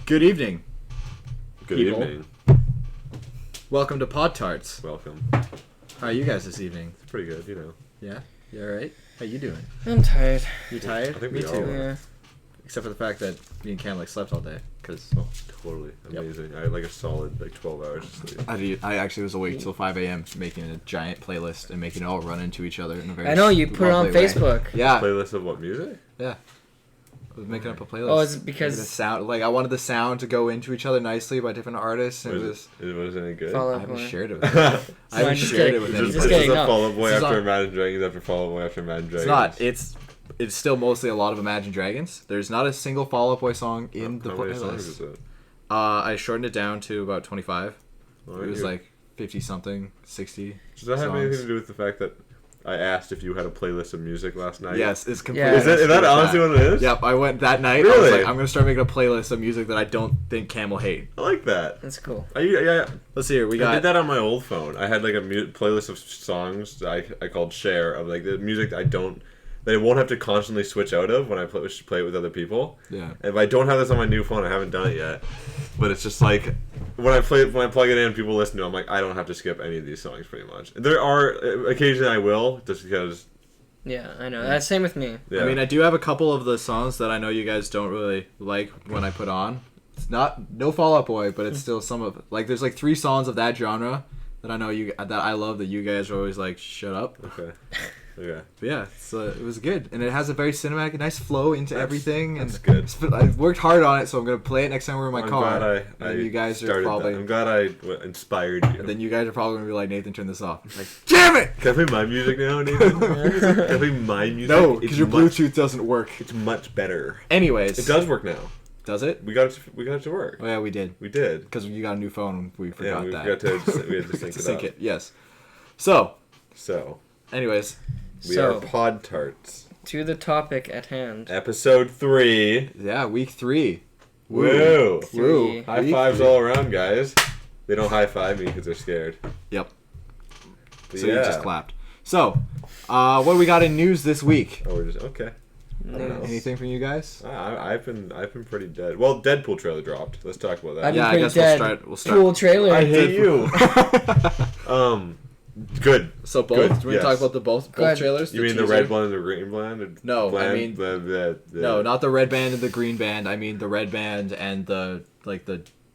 Good evening. Good people. evening. Welcome to Pod-Tarts. Welcome. How are you guys this evening? It's pretty good, you know. Yeah? You alright? How you doing? I'm tired. You tired? I think Me we all too. are. Yeah. Except for the fact that me and Cam slept all day. Cause Totally Yep. amazing. I had like a solid 12 hours of sleep. I actually was awake till 5 a.m. making a giant playlist and making it all run into each other in a very I know you put it on lovely way. Facebook. Yeah. Playlist of what music? Yeah. I was making up a playlist. Oh, is it Making because the sound, I wanted the sound to go into each other nicely by different artists. And Was it any good? Fall I Out haven't Boy. shared it with anyone. I haven't just shared kidding. it with It's anyone. Just just kidding, a no. Fall Out Boy This is after on- Imagine Dragons after Fall Out Boy after Imagine Dragons. It's not. It's still mostly a lot of Imagine Dragons. There's not a single Fall Out Boy song in the How many songs playlist. is it? I shortened it down to about 25. Oh, It was you- like 50 something, 60. Does that have songs. anything to do with the fact that I asked if you had a playlist of music last night? Yes, it's completely. Yeah. Is that honestly what it is? Yep, I went that night. I was Really? like, I'm gonna start making a playlist of music that I don't think Cam will hate. I like that. That's cool. Yeah. Let's see here. We I got. did that on my old phone. I had like a playlist of songs that I called Share of like the music that I won't have to constantly switch out of when I play it with other people. Yeah. And if I don't have this on my new phone, I haven't done it yet. But it's just like when I plug it in, people listen to it, I'm like, I don't have to skip any of these songs pretty much. There are occasionally I will just because. Yeah, I know. That's same with me. Yeah. I mean, I do have a couple of the songs that I know you guys don't really like when I put on. It's no Fall Out Boy, but it's still some of like there's like 3 songs of that genre that I know that I love that you guys are always like shut up. Okay. But yeah, it was good, and it has a very cinematic, nice flow into everything. And That's good. I've worked hard on it, so I'm gonna play it next time we're in my I'm car. glad I and you guys are started probably. that. I'm glad I inspired you. And then you guys are probably gonna be like, Nathan, turn this off. I'm like, damn it! Can I play my music now, Nathan? Can I play my music? No, because your much- Bluetooth doesn't work. It's much better. Anyways, It does work now. Does it? We got it to work. Oh yeah, we did. We did. Because you got a new phone, we forgot we that. we had to sync to it sync up. it. Yes. So, So anyways, we So- are Pod-Tarts. To the topic at hand. Episode 3. yeah, week 3. Woo! Three. High Week fives 3. all around, guys. They don't high five me because they're scared. Yep. But So yeah. you just clapped. So, what do we got in news this week? Oh, we're just okay. No. Anything from you guys? I've been pretty dead. Well, Deadpool trailer dropped. Let's talk about that. I've been Yeah, I pretty guess dead. we'll start. Cool trailer. I hate you. Good. So both? Good, Do we yes. talk about both Go ahead. trailers? You mean the teaser? red blend and the green blend? Or No, I blend? mean- the No, not the red band and the green band. I mean the red band and the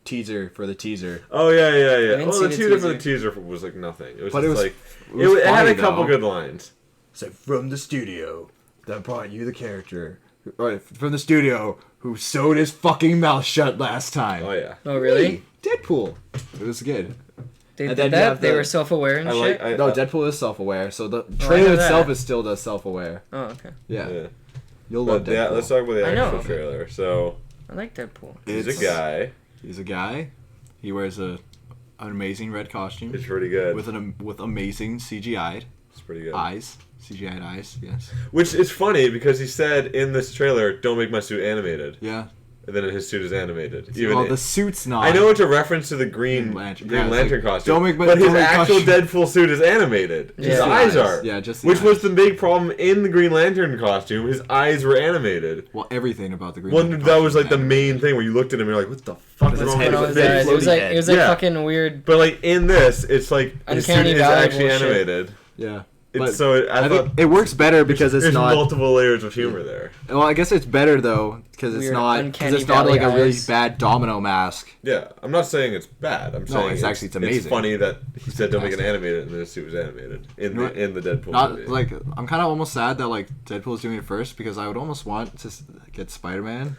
teaser for the teaser. Oh yeah. didn't Well, see the the teaser for the teaser. teaser was like nothing. It was But just it was- like was it had funny, a couple though. good lines. So from the studio that brought you the character, or from the studio who sewed his fucking mouth shut last time. Oh yeah. Oh, really? Hey, Deadpool. It was good. They And did then you that? have They the- were self-aware and shit? No, Deadpool is self-aware, so the I trailer know that. itself is still does self-aware. Oh, okay. Yeah, Yeah. you'll love But yeah, Deadpool. let's talk about the I know. actual trailer. So I like Deadpool. he's It's- a guy. He's a guy. He wears an amazing red costume It's pretty good. with amazing CGI'd It's pretty good. eyes. CGI'd eyes. Yes. Which is funny because he said in this trailer, "Don't make my suit animated," Yeah. and then his suit is animated. Well, the suit's not. I know it's a reference to the Green Green Lantern. Yeah, it's Lantern like, costume, don't make my- but his don't make actual costume. Deadpool suit is animated. His Yeah. eyes are. Yeah, just the which was eyes. the big problem in the Green Lantern costume. His eyes were animated. Well, everything about the Green Well, Lantern that was costume like the is main thing where you looked at him and you're like, "What the fuck is His wrong head with was his big, face?" It was like head. it was like Yeah. fucking weird. But like in this, it's like his suit Uncanny is Valley actually bullshit. animated. Yeah. It's But so I thought think it works better because it's there's not. multiple layers of humor there. Well, I guess it's better though because it's Weird not. Uncanny Because it's not like a Valley really eyes. bad domino mask. Yeah, I'm not saying it's bad. I'm saying it's actually- it's amazing. It's funny that he said don't make it Fantastic. animated, and then his suit was animated in No, the Deadpool Not movie. like I'm kind of almost sad that like Deadpool's doing it first because I would almost want to get Spider-Man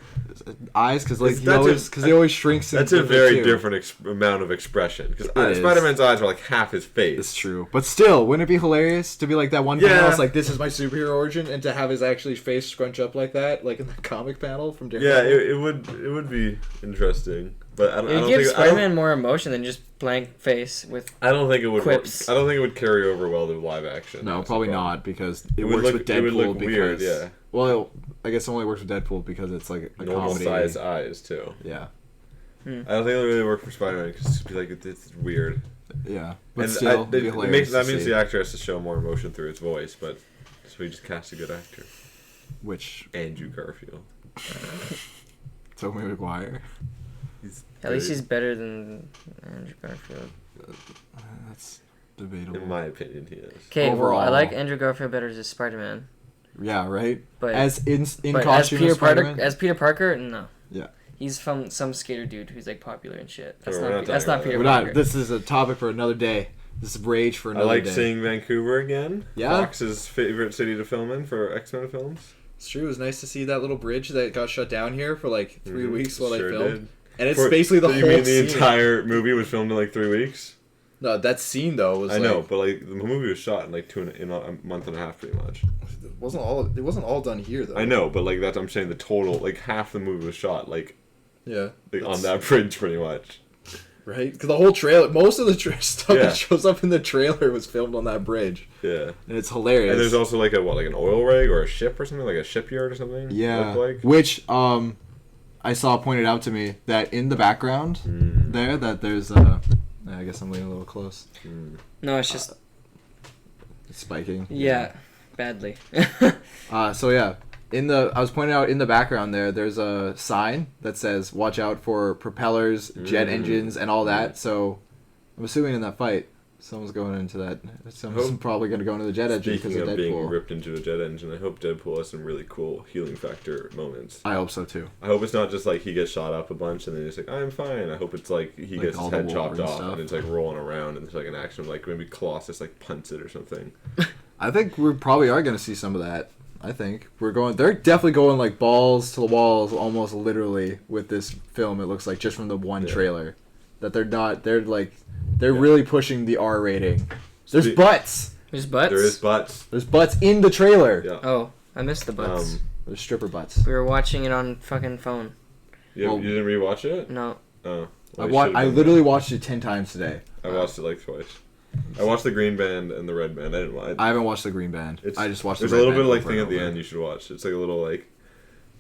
eyes because like he always shrinks. That's into a very too. different amount of expression because It is. Spider-Man's eyes are like half his face. It's true, but still, wouldn't it be hilarious to be like that one Yeah. panel? It's like this is my superhero origin, and to have his actually face scrunch up like that, like in the comic panel from Daredevil. Yeah, it would be interesting, but I It don't would think give I don't- Spider-Man more emotion than just blank face with. I don't think it would. quips. I don't think it would carry over well to live action. No, That's the probably problem. not because it would works look- with it would Deadpool look because weird, yeah. Well, I guess it only works with Deadpool because it's like a Normal comedy. size eyes too. Yeah, I don't think it would really work for Spider-Man because it'd be like it's weird. yeah, but And still, it'd be hilarious that to means see. the actor has to show more emotion through his voice, but so he just cast a good actor, Which Andrew Garfield. Tobey Maguire. At least he's better than Andrew Garfield. That's debatable. In my opinion, he is. Okay, well, I Overall. like Andrew Garfield better as Spider-Man. Yeah, right. But As in but costume as Peter Parker, no. Yeah. He's from some skater dude who's like popular and shit. That's We're not not talking Peter We're Parker. not. This is a topic for another day. This is rage for I another like day. seeing Vancouver again. Yeah? Fox's favorite city to film in for X-Men films. It's true. It was nice to see that little bridge that got shut down here for like 3 weeks while Sure they filmed. did. And it's basically the You whole mean the scene. entire movie was filmed in like 3 weeks? No, that scene though was I know, but like the movie was shot in like in a month and a half, pretty much. It wasn't all done here though. I know, but like I'm saying the total, like half the movie was shot like Yeah. on that bridge, pretty much. Right? Because the whole trailer, most of the stuff Yeah. that shows up in the trailer was filmed on that bridge, Yeah. and it's hilarious. And there's also like an oil rig or a ship or something, like a shipyard or something. yeah, looked like. which I saw pointed out to me that in the background there that there's I guess I'm leaning a little close. No, it's just It's spiking. yeah, badly. So yeah, I was pointing out in the background there's a sign that says "Watch out for propellers, jet engines, and all that." So I'm assuming in that fight, someone's going into that. Someone's probably going to go into the jet engine because Speaking of of being Deadpool. ripped into a jet engine, I hope Deadpool has some really cool healing factor moments. I hope so too. I hope it's not just like he gets shot up a bunch and then he's like, I'm fine. I hope it's like he Like gets all his the head chopped Wolverine off stuff. and it's like rolling around and it's like an action, like maybe Colossus like punts it or something. I think we probably are going to see some of that. I think they're definitely going like balls to the walls almost literally with this film. It looks like just from the one trailer that they're really pushing the R rating. There's butts. There's butts. There is butts. There's butts in the trailer. Yeah. Oh, I missed the butts. There's stripper butts. We were watching it on fucking phone. You didn't rewatch it? No. Oh. I literally watched it 10 times today. I watched it like twice. I watched the Green Band and the Red Band. I haven't watched the Green Band. I just watched the There's Red a little Band bit of like over thing and at the over. end you should watch. It's like a little like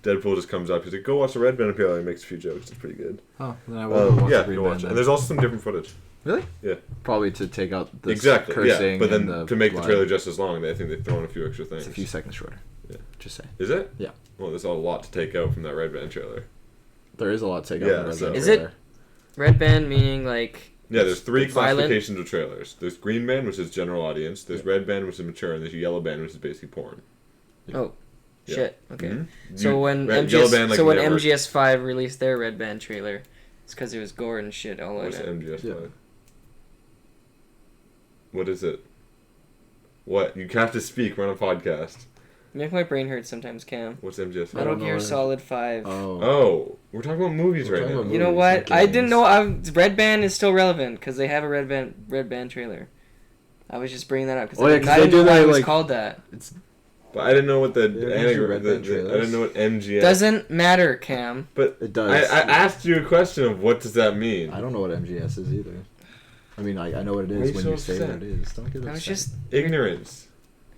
Deadpool just comes up. He's like, go watch the Red Band appeal. He makes a few jokes. It's pretty good. Oh, then I will go watch Yeah, the Green go Band watch it. then. And there's also some different footage. Really? Yeah. Probably to take out the Exactly. cursing Yeah. But then and to make the blood. trailer just as long, I think they've thrown a few extra things. It's a few seconds shorter. Yeah. Just say. Is it? Yeah. Well, there's a lot to take out from that Red Band trailer. There is a lot to take out. Yeah, in the Red so- Band Is it- trailer. Red band meaning like Yeah, there's three Violent? classifications of trailers. There's Green Band, which is general audience. There's Red Band, which is mature, and there's Yellow Band, which is basically porn. oh Yeah. shit. Okay. Mhm. So when Yellow Band, like when network. MGS5 released their Red Band trailer, it's because it was gore and shit all What's over. MGS5? Yeah. What is it? What? You have to speak. We're on a podcast. You make my brain hurt sometimes, Cam. What's MGS5? Metal don't know Gear what it is. Solid 5. Oh. Oh, we're talking about movies We're right talking now. about You know movies, what? not I didn't games. know. Red Band is still relevant because they have a Red Band trailer. I was just bringing that up because Oh, yeah, I 'cause didn't they know do why that, it was like- called that. But I didn't know what the, Yeah, these are Red Band I trailers. didn't know what MGS. Doesn't matter, Cam. But It does. I asked you a question of what does that mean. I don't know what MGS is either. I mean, I know what it Why are is you when so you say what upset? it is. Don't get I was upset. just. Ignorance.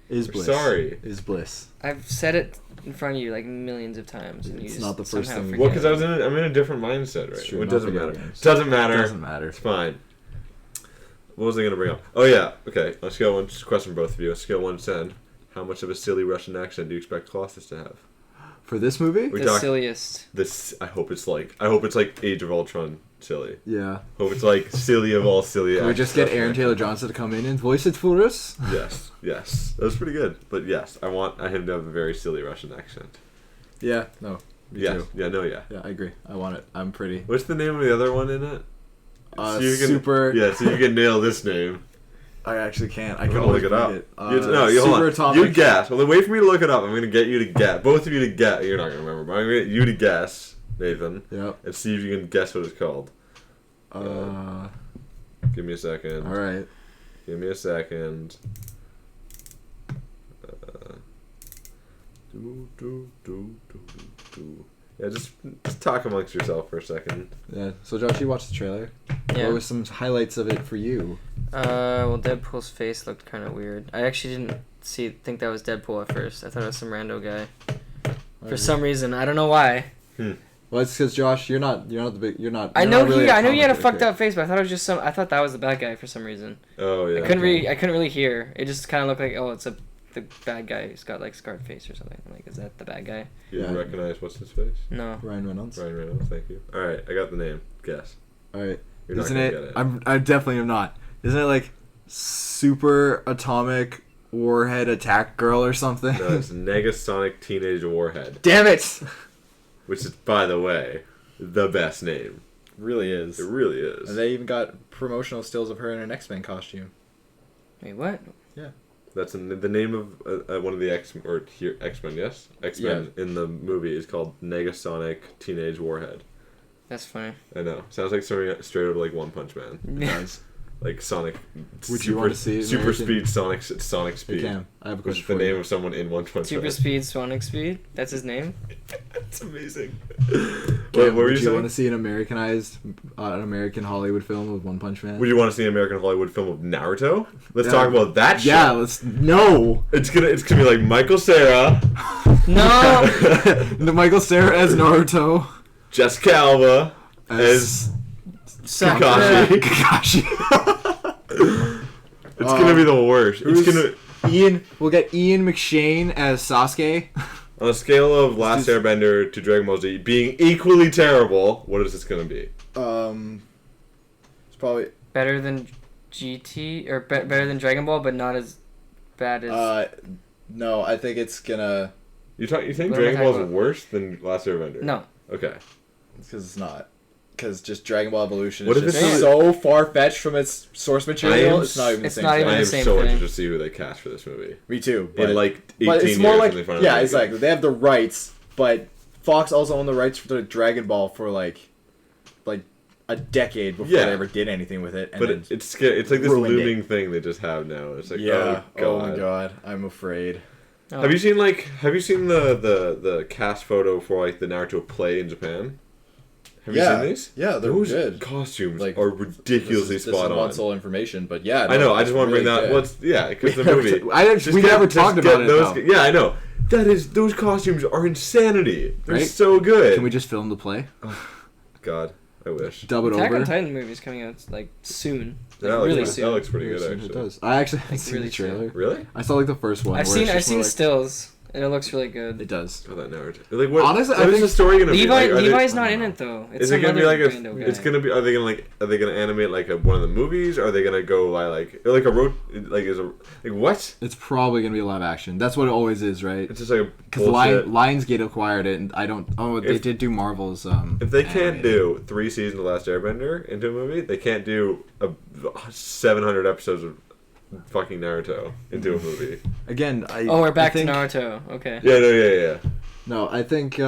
Is We're bliss. sorry. Is bliss. I've said it in front of you like millions of times, and you It's just not the first somehow thing we- forget. Well, because I'm in a different mindset right It's true, now. It not doesn't video matter. games. Doesn't matter. Doesn't matter. It's fine. What was I gonna bring up? Oh yeah. Okay. Let's go. One question for both of you. Scale 1 to 10. How much of a silly Russian accent do you expect Colossus to have? For this movie? We the talk- silliest. This. I hope it's like Age of Ultron silly. Yeah. Hope it's like silly of all silly. Can we just get Aaron Taylor Johnson to come in and voice it for us? Yes. Yes. That was pretty good. But yes, I want him to have a very silly Russian accent. Yeah. No. Me Yes. too. Yeah. No. Yeah. Yeah, I agree. I want it. I'm pretty. What's the name of the other one in it? Super. Yeah. So you can nail this name. I actually can't. I I'm can gonna always look it up. read No, you hold Super on. Atomic. You guess. Well, then wait for me to look it up. I'm gonna get you to guess. Both of you to guess. You're not gonna remember, but I'm gonna get you to guess, Nathan, Yep. and see if you can guess what it's called. All Give me a second. right. Give me a second. Yeah, just talk amongst yourself for a second. Yeah. So Josh, you watched the trailer. Yeah. What were some highlights of it for you? Well, Deadpool's face looked kind of weird. I actually didn't think that was Deadpool at first. I thought it was some rando guy. For some reason, I don't know why. Well, it's because Josh, you're not the big. You're not. I you're know not really I know he had a comic fucked book up face, but I thought it was just some. I thought that was the bad guy for some reason. Oh yeah. I couldn't really hear. It just kind of looked like, oh, it's a the bad guy who's got like scarred face or something. Like, is that the bad guy? You Yeah. recognize what's his face? No. Ryan Reynolds. Ryan Reynolds. Thank you. All right, I got the name. Guess. All right. You're not Isn't gonna it? get it. I definitely am not. Isn't it like super atomic warhead attack girl or something? No, it's Negasonic Teenage Warhead, Damn it! which is, by the way, the best name. Really is. It really is. And they even got promotional stills of her in an X-Men costume. Wait, what? That's the name of one of the X-Men. Yes, X-Men in the movie is called Negasonic Teenage Warhead. That's funny. I know. Sounds like something straight out of like One Punch Man. Guys, Like Sonic. Would you want to see it in Super American- Speed Sonic Speed? Cam, I have a Which question is the for name you. of someone in One Punch Super Man. Speed, Sonic Speed. That's his name. It's amazing. Cam, What were would you saying? want to see an Americanized, an American Hollywood film of One Punch Man? Would you want to see an American Hollywood film of Naruto? Let's Yeah. talk about that shit. Yeah, let's. No! It's gonna be like Michael Cera, No. The Michael Cera as Naruto. Jessica Alba as Sakura. Kakashi. it's gonna be the worst. It's who's- gonna We'll get Ian McShane as Sasuke. on a scale of Last Just- Airbender to Dragon Ball Z being equally terrible. What is this gonna be? It's probably Better than GT or better than Dragon Ball, but not as bad as. no, I think it's gonna. You think What am I Dragon Ball is talking about? worse than Last Airbender? No. Okay. Because it's not. Because just Dragon Ball Evolution What is if just it's so far fetched from its source material. It's not even the It's same not thing. even I the am same so thing. interested to see who they cast for this movie. Me too. But, In like 18 but it's years more when like they finally yeah, make it. exactly. They have the rights, but Fox also owned the rights for the Dragon Ball for like a decade before Yeah. they ever did anything with it. And But then it's scary. It's like this ruined looming thing they just have now. It's like, yeah. oh, my God. god, I'm afraid. Oh. Have you seen the cast photo for like the Naruto play in Japan? Have you seen these? Yeah, they're Those good. costumes Like, are ridiculously this spot is on. not sole information, but yeah. I know. I it's just want to bring really that. good. Because the movie. we never talked about it. Though. Yeah, I know. Those costumes are insanity. They're Right? so good. Can we just film the play? God, I wish. Dub it Attack over. on Titan movie is coming out like soon. Like, That looks really pretty- soon. That looks pretty good, It actually. does. I actually haven't seen really the trailer. Really? I saw like the first one. I've where seen it's I've just seen more, like, stills and it looks really good. It does. Oh, that Naruto. Like what? Honestly, I what is think the story gonna be? Like, are they- Levi's not in it though. It's Is it some gonna be other like rando guy. It's gonna be. Are they gonna animate like one of the movies? Or are they gonna go like a road? Like what? It's probably gonna be a live action. That's what it always is, right? It's just like a Because bullshit. Lionsgate acquired it, and I don't. Oh, they If- did do Marvel's. If they can't animated. do 3 seasons of Last Airbender into a movie, they can't do 700 episodes of fucking Naruto into a movie. Again, Oh, we're back I think, to Naruto. Okay. Yeah. No, I think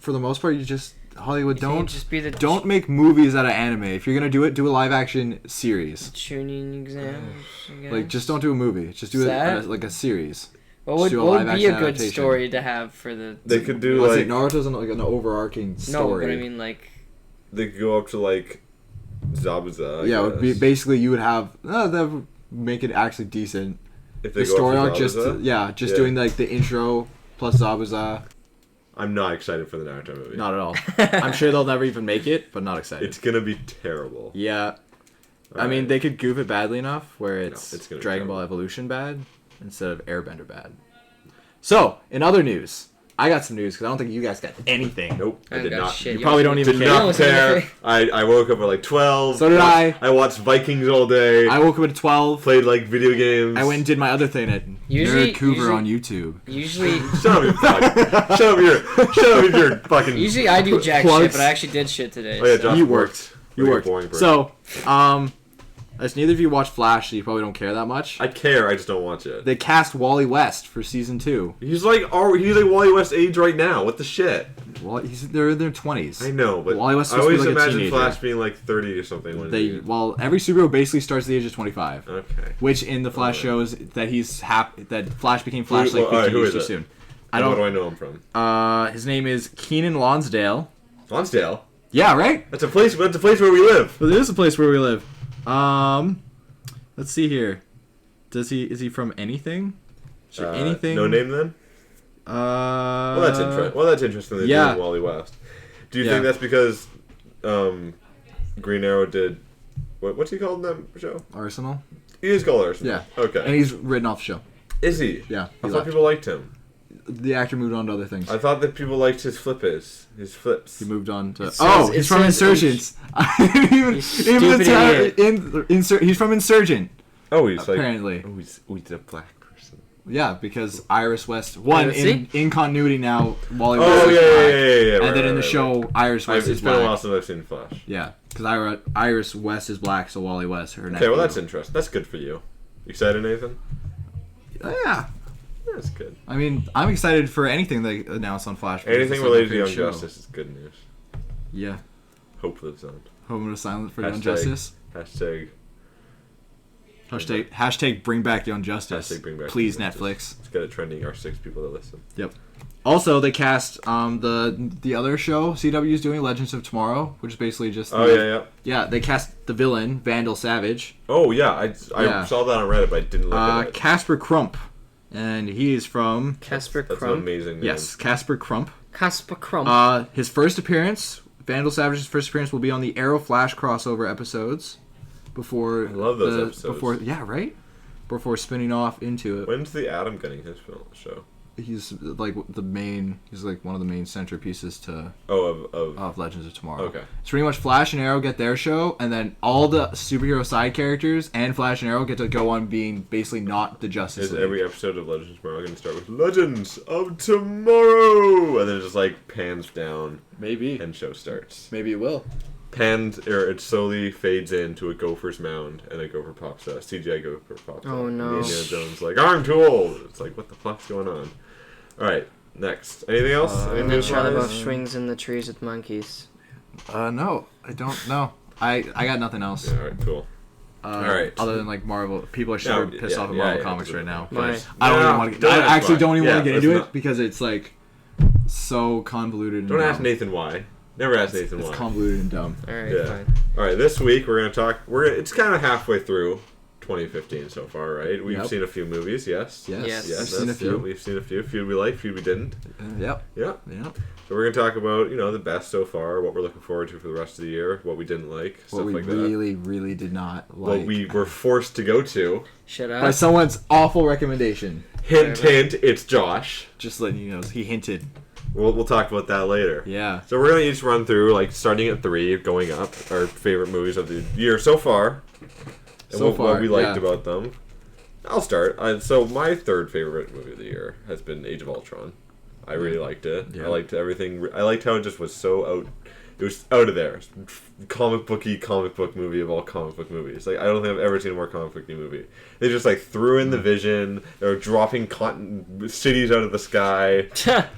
for the most part, you just Hollywood You can't don't just be the don't make movies out of anime. If you're gonna do it, do a live action series. tuning exams. I Like, guess. just don't do a movie. Just do it Sad. like a series. What would, do a what would live be a action good adaptation. story to have for the? They could do Let's like say Naruto's an overarching No, story. but I mean like. they could go up to like Zabuza. I yeah, it would be guess. basically you would have that would make it actually decent. If The they go story up arc, to just Zabuza. just doing like the intro plus Zabuza. I'm not excited for the Naruto movie. Not at all. I'm sure they'll never even make it, but not excited. It's gonna be terrible. Yeah. I Alright. mean, they could goof it badly enough where it's, it's gonna be Dragon Ball terrible. Evolution bad instead of Airbender bad. So, in other news, I got some news because I don't think you guys got anything. Nope, I I did got not. shit. You probably don't even Did care. not listen to prepare. me. I woke up at like 12. So did I. I watched Vikings all day. I woke up at 12. Played like video games. I went and did my other thing at Usually- Nerd Coover usually- on YouTube. Usually, Shut up, you fuck. Shut up, you fucking. usually I do jack Plugs. shit, but I actually did shit today. Oh yeah, so- Josh You worked. You Like a worked. boring person. So, as neither of you watch Flash, so you probably don't care that much. I care. I just don't watch it. They cast Wally West for season 2. He's like Wally West age right now. What the shit? Well, they're in their 20s. I know, but Wally West I is supposed always to be like a imagine teenager. Flash being like 30 or something. When Every superhero basically starts at the age of 25. Okay. Which in the Flash shows that he's happy that Flash became Flash like 50 alright, who years is too it? soon. What do I know him from? His name is Keenan Lonsdale. Lonsdale. Yeah, right? That's a place. That's a place where we live. Well, it is a place where we live. Let's see here. Is he from anything? Is there anything? No name then. Well, that's interesting. Well, that's interesting. They're yeah. doing Wally West. Do you Yeah. think that's because Green Arrow did what's he called in that show? Arsenal. He is called Arson. Yeah. Okay. And he's written off the show. Is he? Yeah. I He thought left. people liked him. The actor moved on to other things. I thought that people liked his flips. He moved on to. It Oh, says- he's it from says Insurgents. You stupid idiot. He's from Insurgent. Oh, he's like. Apparently. Oh, he's a black person. Yeah, because Iris West won see? in continuity now. Wally Oh, West is yeah, black. yeah. And right, then in the right, show, right. Iris West It's is been a while black. since I've seen Flash. Yeah, because Iris West is black, so Wally West, her Okay, nephew. well that's interesting. That's good for you. Excited, Nathan? Yeah. That's good. I mean, I'm excited for anything they announce on Flash. because Anything it's like related a to great Young show. Justice is good news. Yeah. Hope lives on. Home of Silent for Young Hashtag- Justice. Hashtag Bring back Young Justice. Hashtag bring back Please, Young Justice. Netflix. Let's get it trending. Our 6 people that listen. Yep. Also, they cast the other show CW is doing, Legends of Tomorrow, which is basically just Oh yeah. yeah. They cast the villain Vandal Savage, Oh yeah. I Yeah. saw that on Reddit, but I didn't look at it. Casper Crump, and he is from Casper That's an Crump. amazing name. yes Casper Crump. Casper Crump. His first appearance, Vandal Savage's first appearance, will be on the Arrow Flash crossover episodes. Before I love those episodes. Before spinning off into it. When's the Atom getting his film show? He's like he's like one of the main centerpieces to Oh, of Legends of Tomorrow. Okay. It's pretty much Flash and Arrow get their show, and then all the superhero side characters and Flash and Arrow get to go on being basically not the Justice Is League. every episode of Legends of Tomorrow going to start with Legends of Tomorrow, and then it just like pans down Maybe. and show starts. Maybe it will. It slowly fades into a gopher's mound, and a gopher pops out. CGI gopher pops out. Oh, And no. Indiana Jones like, I'm too old. It's like, what the fuck's going on? All right, next. Anything else? Any And then news Shia wise? LaBeouf swings in the trees with monkeys. No, I don't know. I got nothing else. Yeah, all right, cool. Alright. Other than like Marvel, people are super pissed off at Marvel Comics right now. Why? I don't even want to. I actually don't even want to get into let's it because it's like so convoluted. And Don't dumb. ask Nathan why. Never ask Nathan It's why. convoluted and dumb. Alright, Yeah. fine. All right, this week we're gonna talk. It's kind of halfway through 2015 so far, right? We've Yep. seen a few movies, yes. Yes, Yes. I've seen a that's- few. yeah, we've seen a few. Few we liked, few we didn't. Yep. Yeah. Yep. So we're gonna talk about the best so far, what we're looking forward to for the rest of the year, what we didn't like, What stuff we like that. really, really did not like. What we were forced to go to. Shut by up. someone's awful recommendation. Hint, hint. It's Josh. Just letting you know, he hinted. We'll talk about that later. Yeah. So we're gonna each run through, like, starting at 3, going up, our favorite movies of the year so far, and what we liked yeah. about them. I'll start. So my third favorite movie of the year has been Age of Ultron. I really liked it. Yeah. I liked everything. I liked how it just was so out. It was out of there. Comic book movie of all comic book movies. Like, I don't think I've ever seen a more comic booky movie. They just like threw in the Vision. They were dropping cities out of the sky.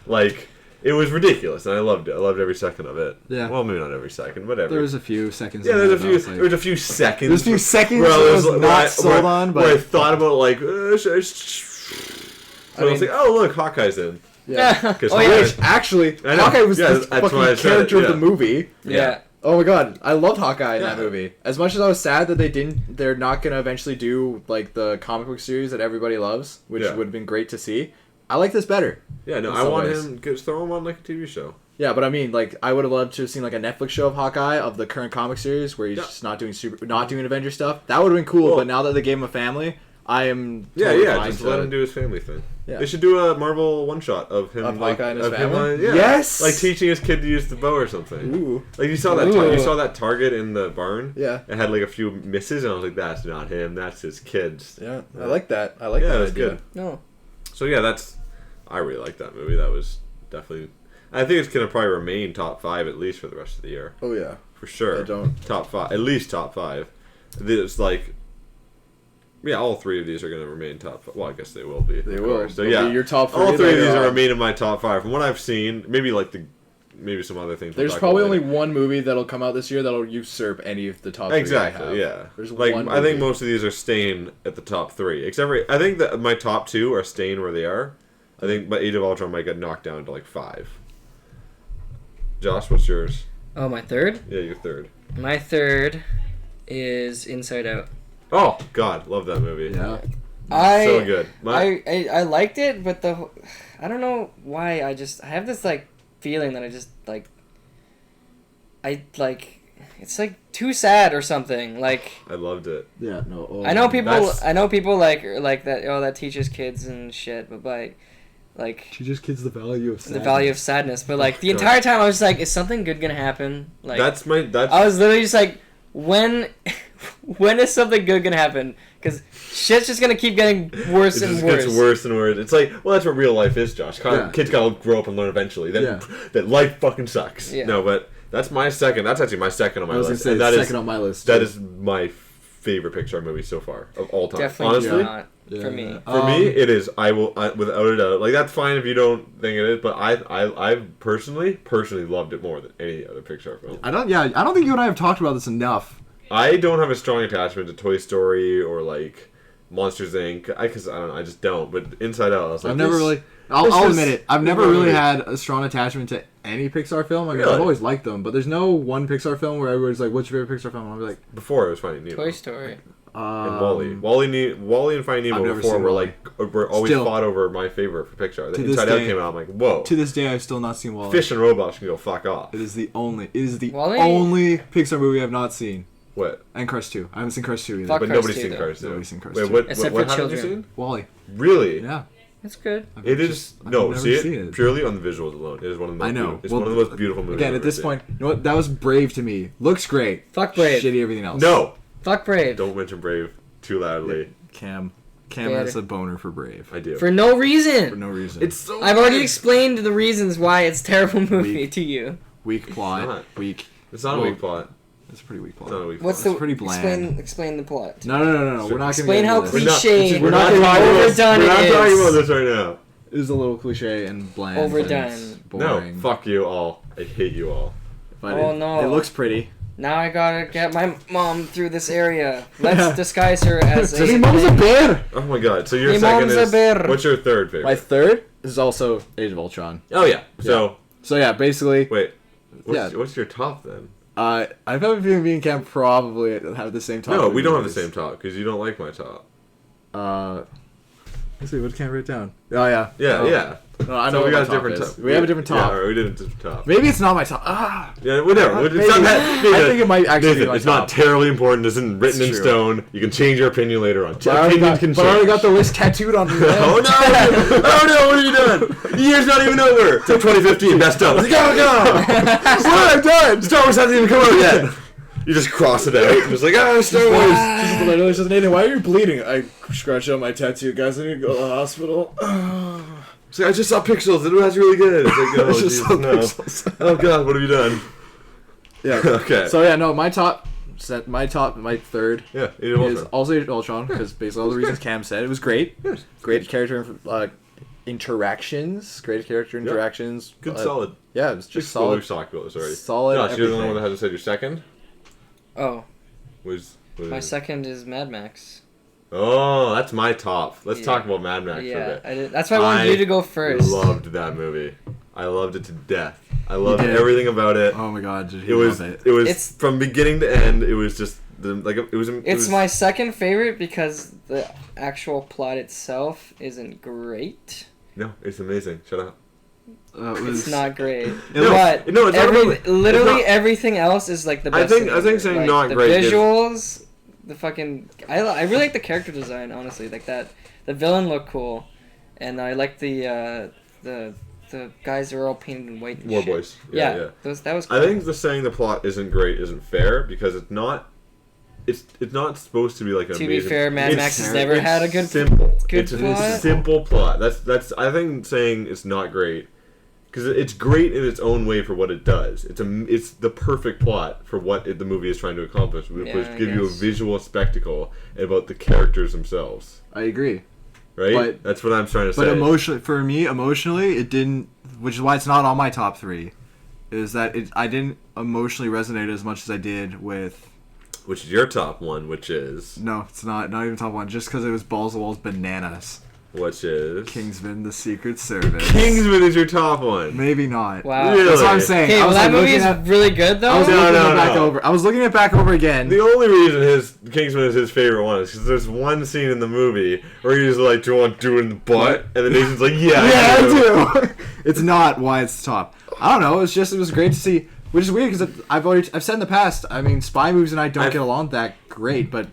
Like, it was ridiculous, and I loved it. I loved every second of it. Yeah. Well, maybe not every second, but every. There was a few seconds. Yeah, in there's a there few. that I was like- There was a few seconds. There's a few seconds where I was where not sold on, where I but thought about like, should I so I was mean- like, oh look, Hawkeye's in. yeah. 'Cause Oh, yeah. Which actually, I know. Hawkeye was Yeah, the that's why I fucking said it, character of yeah. the movie. Yeah. Oh my god, I loved Hawkeye in that Yeah. movie. As much as I was sad that they're not gonna eventually do like the comic book series that everybody loves, which Yeah. would have been great to see. I like this better. Yeah, no, In I some want ways. him. Just throw him on like a TV show. Yeah, but I mean, like, I would have loved to have seen like a Netflix show of Hawkeye of the current comic series where he's Yeah. just not doing Avenger stuff. That would have been cool. Well- but now that they gave him a family, I am Yeah, totally yeah, fine just to- let him do his family thing. Yeah. They should do a Marvel one shot of him, Of like, Hawkeye and his of him, family? yeah. Yes! like teaching his kid to use the bow or something. Ooh. Like you saw that, Ooh. you saw that target in the barn. Yeah. It had like a few misses, and I was like, "That's not him. That's his kids." Yeah, I like that. I like Yeah, that that's idea. good. No. So yeah, I really like that movie. That was definitely. I think it's gonna probably remain top 5 at least for the rest of the year, Oh yeah. for sure. I don't. Top 5, at least top 5. It's like, yeah, all 3 of these are gonna remain top 5. Well, I guess they will be. They of will. course. So They'll yeah, be your top 3 all 3 of later these are on. remain in my top 5. From what I've seen, maybe some other things. we'll There's talk probably about only later. one movie that'll come out this year that'll usurp any of the top 3 I have. Exactly, yeah. There's like one I think movie. most of these are staying at the top 3, except for I think that my top 2 are staying where they are. I think, but Age of Ultron might get knocked down to like 5. Josh, what's yours? Oh, my third? Yeah, your third. My third is Inside Out. Oh God, love that movie. Yeah. So good. I liked it, but I don't know why. I have this like feeling that it's like too sad or something. Like I loved it. Yeah, no. Oh, I know people. That's- I know people like that. Oh, that teaches kids and shit. But like teaches kids the value of sadness. the value of sadness. But like the entire time, I was like, is something good gonna happen? Like That's I was literally just like, when is something good gonna happen? Because shit's just gonna keep getting worse it and just worse. gets worse and worse. It's like, well, that's what real life is, Josh. Yeah. Kids gotta grow up and learn eventually. That life fucking sucks. Yeah. No, but that's my second. That's actually my second on my I was list. gonna And say that second is on my list. that too. is my favorite Pixar movie so far of all time. Definitely Honestly, not for me. for me, it is. I without a doubt. Like that's fine if you don't think it is, but I personally loved it more than any other Pixar film. I don't think you and I have talked about this enough. I don't have a strong attachment to Toy Story or like Monsters Inc. Because I don't know, I just don't. But Inside Out, I was like, I've never really. I'll admit it. I've never really had a strong attachment to any Pixar film. I mean, Really? I've always liked them, but there's no one Pixar film where everyone's like, "What's your favorite Pixar film?" And I'll be like, Before it was Finding Nemo. Toy Story. And Wally. Wally and Finding I've Nemo never before seen were Wall-E. like were always Still. fought over my favorite for Pixar. To The this Inside Out day- came out. I'm like, whoa. To this day, I've still not seen Wall-E. Fish and robots can go fuck off. It is the only Wall-E? only Pixar movie I've not seen. What? And Cars 2. I haven't seen Cars 2 either. Fuck But Cars nobody's 2, seen though. Cars 2. Nobody's seen Cars Wait, 2. what Except what for haven't you children. seen? Wall-E. Really? Yeah. It's good. It is I've no. never See seen it it. purely on the visuals alone. It is one of the most I know. beautiful- It's Well, one of the most beautiful movies. Again, I've at ever this seen. point, you know what? That was Brave to me. Looks great. Fuck Brave. Shitty everything else. No, Fuck Brave. don't mention Brave too loudly. Cam Better. has a boner for Brave. I do. For no reason. For no reason. It's so. I've already good. explained the reasons why it's a terrible movie Weak. to you. weak plot. not. Weak. It's not Well, a weak plot. It's a pretty weak plot. It's not a weak What's plot. the pretty bland. Explain the plot. No. We're not gonna Explain get how into this. cliche. We're not Overdone talking about it is. this right now. It is a little cliche and bland. Overdone. And boring. No, fuck you all. I hate you all. But Oh, it, no. It looks pretty. Now I gotta get my mom through this area. Let's disguise her as a. Mi mom's a bear. Oh my god. So your Mi second mom's a is bear. what's your third favorite? My third is also Age of Ultron. Oh yeah. So So yeah, basically, wait. Yeah. What's your top then? I have a feeling me and Cam probably have the same top. No, three we don't have the movies. same top because you don't like my top. Let's see, what did Cam write down? Oh yeah. Yeah, Oh. yeah. No, I So know we what got my a different top is. top. We have a different top. Yeah, alright, we did a different top. Maybe it's not my top. Yeah, whatever. Maybe. It's not that, I think it might actually Nathan, be my it's top. not terribly important. It isn't written It's in true. stone. You can change your opinion later on. But I already got the list tattooed on me. Oh no! Oh no! What have you done? The year's not even over. It's 2015. Messed up. Let's go! What have I done? Star Wars hasn't even come out yet. You just cross it out. You're just like, Star Wars. I know it's just Nathan. Why are you bleeding? I scratched out my tattoo, guys. I need to go to the hospital. It's like, I just saw Pixels. It was really good. It's like, oh, I just saw Jesus, no. Pixels. Oh god, what have you done? Yeah. Okay. So yeah, no, my third Yeah, Age of is Ultron. also Age of Ultron because basically all the reasons Cam said. It was great. Great character interactions. Great character interactions. Good, solid. Yeah, it was just Well, solid. we've talked about this already. Solid. Josh, you're the only everything. one that hasn't said your second. Oh, Was my second is Mad Max. Oh, that's my top. Let's Yeah. talk about Mad Max for a Yeah, bit. I did. That's why I wanted you to go first. Loved that movie. I loved it to death. I loved did. everything about it. Oh my god, did It you was love it? it was It's- from beginning to end. It was just it was. It's my second favorite because the actual plot itself isn't great. No, it's amazing. Shut up. It's not great. No, But no, it's not really- it's literally not- everything else is like the best. I think thing saying like, not the great is- visuals, the fucking I really like the character design. Honestly, like that. The villain looked cool, and I like the guys that were all painted in white. And War shit. Boys. Yeah, that was. Cool. I think the saying the plot isn't great isn't fair because it's not. It's not supposed to be like an To be amazing. fair, Mad it's- Max has never had a good simple. good it's plot. a simple plot. That's I think saying it's not great because it's great in its own way for what it does. It's the perfect plot for what the movie is trying to accomplish, which Yeah, I give you a guess. visual spectacle about the characters themselves. I agree. Right? But- That's what I'm trying to But say. emotionally, it didn't. Which is why it's not on my top three. Is that I didn't emotionally resonate as much as I did with. Which is your top one? Which is No, it's not even top one. Just because it was balls to walls bananas. which is Kingsman: The Secret Service. Kingsman is your top one. Maybe not. Wow. Really? That's what I'm saying. Okay, I well was that like, movie looking is at- really good though. I was No, looking no, it back no. over. I was looking it back over again. The only reason his Kingsman is his favorite one is because there's one scene in the movie where he's like, "Do you want to do it in the butt?" And the Nathan's like, "Yeah, Yeah, I do. It's not why it's top. I don't know. It was great to see Which is weird because I've said in the past. I mean, spy movies and I don't get along that great, but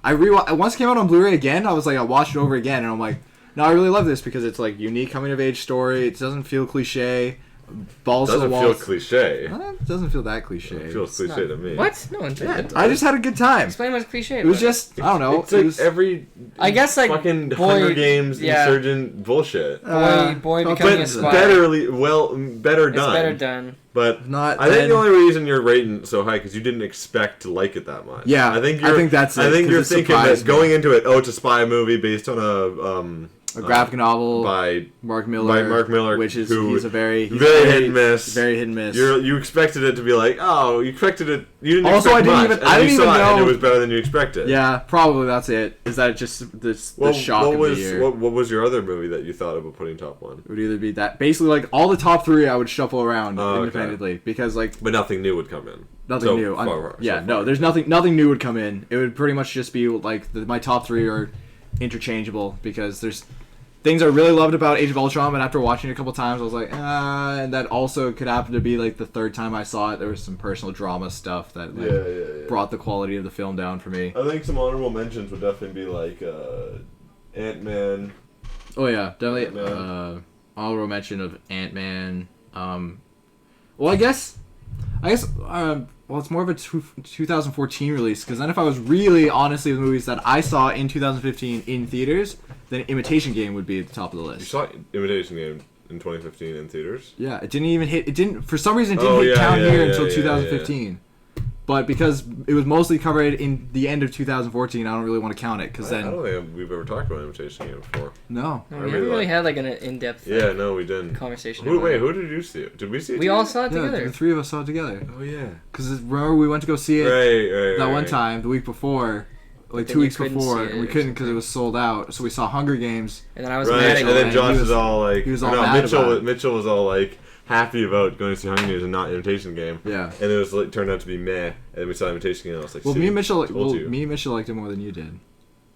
once it came out on Blu-ray again. I was like, I watched it over again, and I'm like, no, I really love this because it's like unique coming of age story. It doesn't feel cliche. Balls to the wall. Doesn't feel cliche. It doesn't feel that cliche. It feels cliche to me. What? No, it doesn't. I just had a good time. Explain what's cliche. It was just, I don't know. It's like every. I guess like fucking boy, Hunger Games insurgent bullshit. Boy becoming a spy. Better done. It's better done. But not. I think the only reason you're rating so high because you didn't expect to like it that much. Yeah, I think that's it. I think you're thinking that going into it, it's a spy movie based on a graphic novel by Mark Miller, which is he's a very hit and miss. Very hit and miss. You expected it to be like, you expected it. You didn't. Also, expect I didn't even know. And it was better than you expected. Yeah, probably that's it. Is that just the shock of the year? What was your other movie that you thought about putting top one? It would either be that. Basically, like all the top three, I would shuffle around independently because like. But nothing new would come in. Nothing new. There's nothing new would come in. It would pretty much just be like my top three are interchangeable because there's things I really loved about Age of Ultron, but after watching it a couple times, I was like, and that also could happen to be like the third time I saw it. There was some personal drama stuff that brought the quality of the film down for me. I think some honorable mentions would definitely be like Ant-Man. Oh yeah, definitely. Honorable mention of Ant-Man. Well, I guess. Well, it's more of a 2014 release, because then if I was really honestly the movies that I saw in 2015 in theaters, then Imitation Game would be at the top of the list. You saw Imitation Game in 2015 in theaters? Yeah, it didn't even hit. It didn't. For some reason, it didn't hit count here until 2015. But because it was mostly covered in the end of 2014, I don't really want to count it because then. I don't think we've ever talked about Imitation Game before. No, we haven't really had like an in-depth. Yeah, no, we didn't. Conversation. Who did you see it? Did we see it? We all saw it together. The three of us saw it together. Oh yeah. Because remember we went to go see it one time the week before. Like 2 weeks before, and we couldn't because it was sold out. So we saw Hunger Games. And then I was mad at and then Josh was all like, Mitchell was all like happy about going to see Hunger Games and not Imitation Game. Yeah. And it was like turned out to be meh. And then we saw Imitation Game, and I was like, well, me and Mitchell liked it more than you did.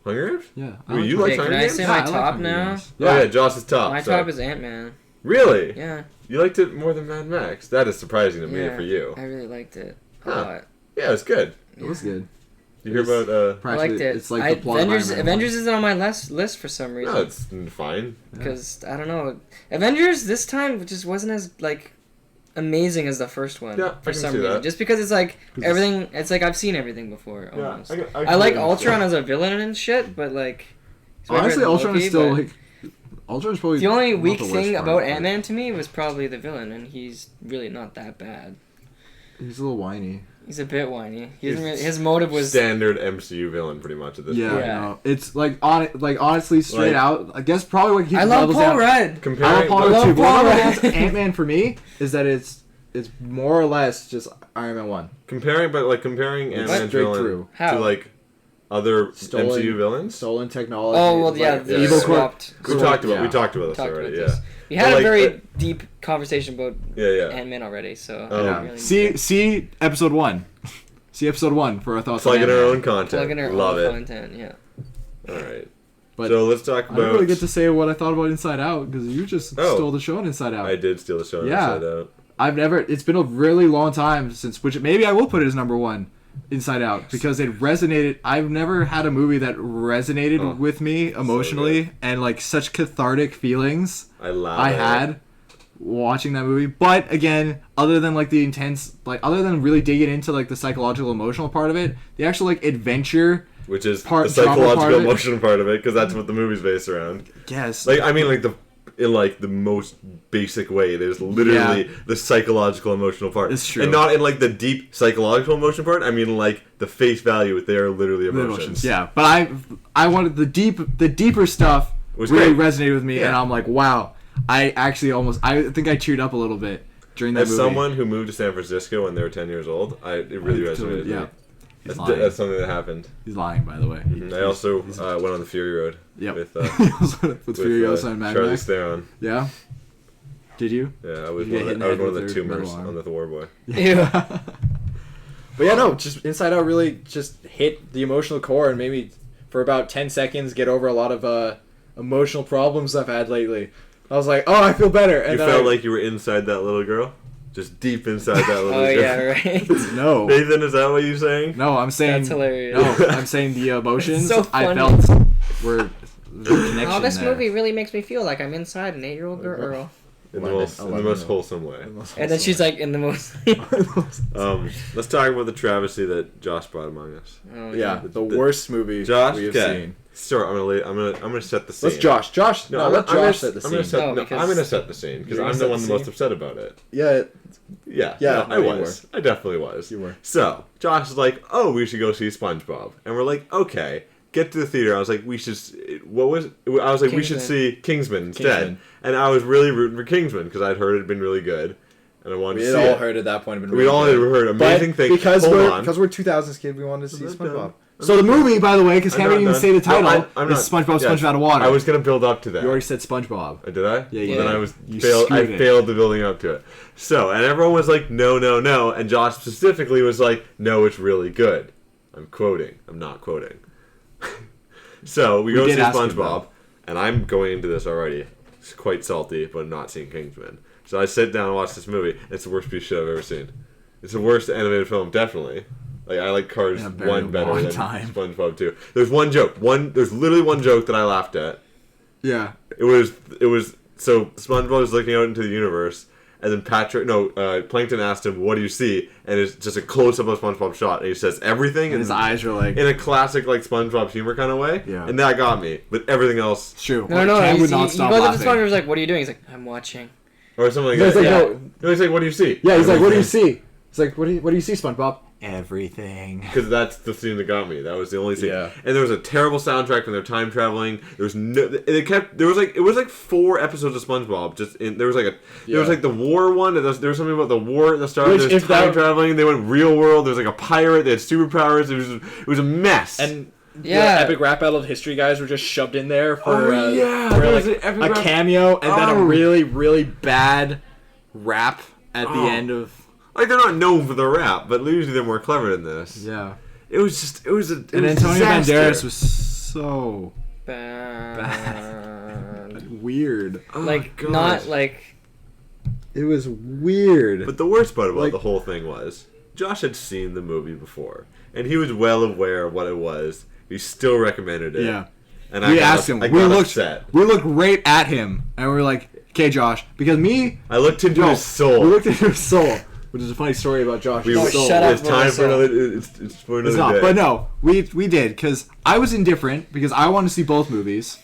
Hunger Games? Yeah. You like Hunger Games? Can I say my top now? Yeah. Oh yeah, Josh's top. My top is Ant-Man. Really? Yeah. You liked it more than Mad Max? That is surprising to me for you. I really liked it a lot. Yeah, it was good. It was good. You hear about I liked it. It's like the plot Avengers isn't on my list for some reason. No, it's fine. Because I don't know, Avengers this time just wasn't as like amazing as the first one. Yeah, for some see reason. that. Just because it's like everything. It's like I've seen everything before. Almost. Yeah, I like Ultron as a villain and shit, but like honestly, Ultron is still like. Ultron's probably the only weak thing about Ant-Man to me was probably the villain, and he's really not that bad. He's a little whiny. He's a bit whiny. His motive was standard MCU villain, pretty much at this point. Yeah, no, it's honestly straight out. I guess probably what I love Paul Rudd. Comparing, I love Paul Rudd. Ant-Man for me is that it's more or less just Iron Man 1. Comparing Ant-Man's villain to like other MCU villains, stolen technology. Oh well, yeah, the evil swapped. We talked about this already. Yeah. We had a very deep conversation about Ant-Man already, so really see episode 1. See episode 1 for our thoughts. Plug in our own content. Love it. Content, yeah. All right. But so let's talk about. I didn't really get to say what I thought about Inside Out because you just stole the show on Inside Out. I did steal the show on Inside Out. It's been a really long time since, which maybe I will put it as number 1. Inside Out, because it resonated. I've never had a movie that resonated with me emotionally and like such cathartic feelings I had watching that movie. But again, other than like the intense, like other than really digging into like the psychological emotional part of it, the actual like adventure, which is the psychological emotion part of it, because that's what the movie's based around. Yes, like I mean, like in like the most basic way, there's literally the psychological emotional part. It's true. And not in like the deep psychological emotion part. I mean like the face value, they are literally emotions. Yeah, but I wanted the deeper stuff really resonated with me, and I'm like, wow, I think I teared up a little bit during that movie. As someone who moved to San Francisco when they were 10 years old, it really resonated with me. That's something that happened. He's lying, by the way. I also went on the Fury Road. Yep. With Furiosa and Mad Charlize Max. Theron. Yeah. Did you? Yeah, I was one of the tumors on the Thor boy. Yeah. But yeah, no, just Inside Out really just hit the emotional core and made me, for about 10 seconds, get over a lot of emotional problems I've had lately. I was like, oh, I feel better. And you felt like you were inside that little girl? Just deep inside that little Oh joke. yeah, right. No. Nathan, is that what you're saying? No, I'm saying. That's hilarious. No, I'm saying the emotions So I funny. felt were the connection Oh, this there. movie really makes me feel like I'm inside an 8-year-old girl. In the 11, most wholesome way. And then she's like in the most. Let's talk about the travesty that Josh brought among us. Oh, Yeah, the worst movie Josh, we have okay. seen. Sure, I'm gonna set the scene. Let's Josh. No, let Josh set the I'm gonna scene. set, Oh, no, because- I'm gonna set the scene because You're gonna I'm set the the one the scene? most upset about it. Yeah, Yeah, Yeah, no, no, I you was. I definitely was. You were. So Josh is like, "Oh, we should go see SpongeBob," and we're like, "Okay." Get to the theater. I was like, "We should." What was? I was like, "We should Kingsman. see Kingsman instead." Kingsman. And I was really rooting for Kingsman because I'd heard it had been really good, and I wanted we to had see all it. heard at that point. We all had heard amazing but things. because Hold we're on. because we're 2000s kids. We wanted to see I'm not SpongeBob. done. So the movie, by the way, because I'm Cameron not didn't even done. say the No, title, I'm is not- SpongeBob yes. SpongeBob Out of Water. I was gonna build up to that. You already said SpongeBob. Did I? Yeah, you Well, then did. I was You failed. I screwed it. failed the building up to it. So, and everyone was like, "No, no, no," and Josh specifically was like, "No, it's really good." I'm quoting. I'm not quoting. So we go did see ask him, SpongeBob, though. and I'm going into this already. It's quite salty, but not seeing Kingsman. So I sit down and watch this movie. It's the worst piece of shit I've ever seen. It's the worst animated film, definitely. Like I like Cars In a very 1 better long than time. SpongeBob 2. There's one joke. There's literally one joke that I laughed at. Yeah. It was so SpongeBob was looking out into the universe, and then Plankton asked him, "What do you see?" And it's just a close up of SpongeBob shot, and he says everything, And his eyes were like. in a classic like SpongeBob humor kind of way. Yeah. And that got me, but everything else It's true. No. Cam He would not goes stop up to laughing. SpongeBob. He's like, "What are you doing?" He's like, "I'm watching." or something like He's that. like, Yeah. No, he's like, "What do you see?" Yeah, he's like, "What do you see?" He's like, "What do you see, SpongeBob?" Everything. Because that's the scene that got me. That was the only scene. Yeah. And there was a terrible soundtrack when they're time traveling. There was no. It was like 4 episodes of SpongeBob. There was like the war one. There was something about the war at the start. Which, There was if time that- traveling. They went real world. There was like a pirate. They had superpowers. It was a mess. And Yeah. the epic rap battle of history guys were just shoved in there for, Oh, yeah, for there was like an epic a rap- cameo and then a Oh. really, really bad rap at the Oh. end of. like they're not known for the rap, but usually they're more clever than this. Yeah. It was a. And Antonio disaster. Banderas was so Bad. weird. Oh, Like gosh. not like. It was weird. But the worst part about Like- the whole thing was Josh had seen the movie before, and he was well aware of what it was. He still recommended it. Yeah. And We got asked him. I We got looked. upset. We looked right at him, and we were like, "Okay, Josh," because me. I looked into No, his soul. We looked into his soul, which is a funny story about Josh's No, soul. shut up. It's time for Soul. another. It's for another It's not, day. but no, we did because I was indifferent because I wanted to see both movies,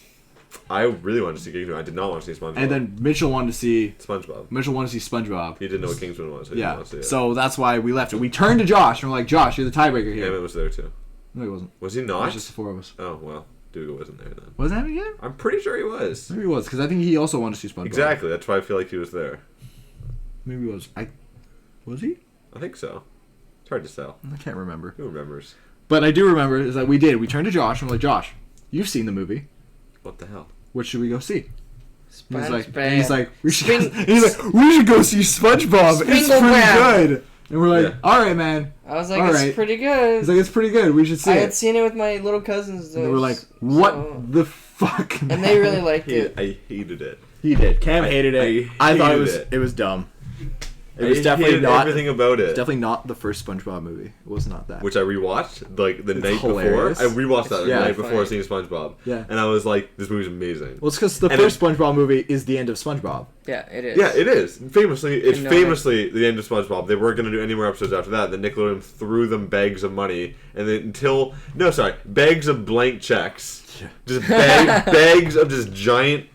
I really wanted to see Kingsman. I did not want to see SpongeBob. and then Mitchell wanted to see SpongeBob. He didn't know what Kingsman was. So he didn't Yeah, want to see it. so that's why we left it. We turned to Josh and we're like, "Josh, you're the tiebreaker here." Emmett was there too. No, he wasn't. Was he It not? was just the 4 of us. Oh well, Dougal wasn't there then. Wasn't that again? I'm pretty sure he was. Maybe he was because I think he also wanted to see SpongeBob. Exactly. That's why I feel like he was there. Maybe he was. Was he? I think so. It's hard to tell. I can't remember. Who remembers? But I do remember is that we did. We turned to Josh and we're like, "Josh, you've seen the movie. What the hell? What should we go see?" And SpongeBob. he's like, we should. Spring- and he's like, "We should go see SpongeBob. It's Springle pretty Grab." good." And we're like, Yeah. "All right, man." I was like, All it's right. pretty good. He's like, "It's pretty good. We should see I it." had seen it with my little cousins. And they were like, "What so- the fuck?" And they really liked it. I hated it. He did. Cam hated it. I I thought hated it. it was dumb. It I was definitely hated not. everything about it. Definitely not the first SpongeBob movie. It was not that. Which I rewatched like the It's night hilarious. before. I rewatched that the Yeah. night before funny. seeing SpongeBob. Yeah. And I was like, this movie's amazing. Well, it's because the And first SpongeBob movie is the end of SpongeBob. Yeah, it is. Yeah, it is. It's Canonic. famously the end of SpongeBob. They weren't going to do any more episodes after that. Then Nickelodeon threw them bags of money, and then bags of blank checks. Yeah. Just bags of just giant,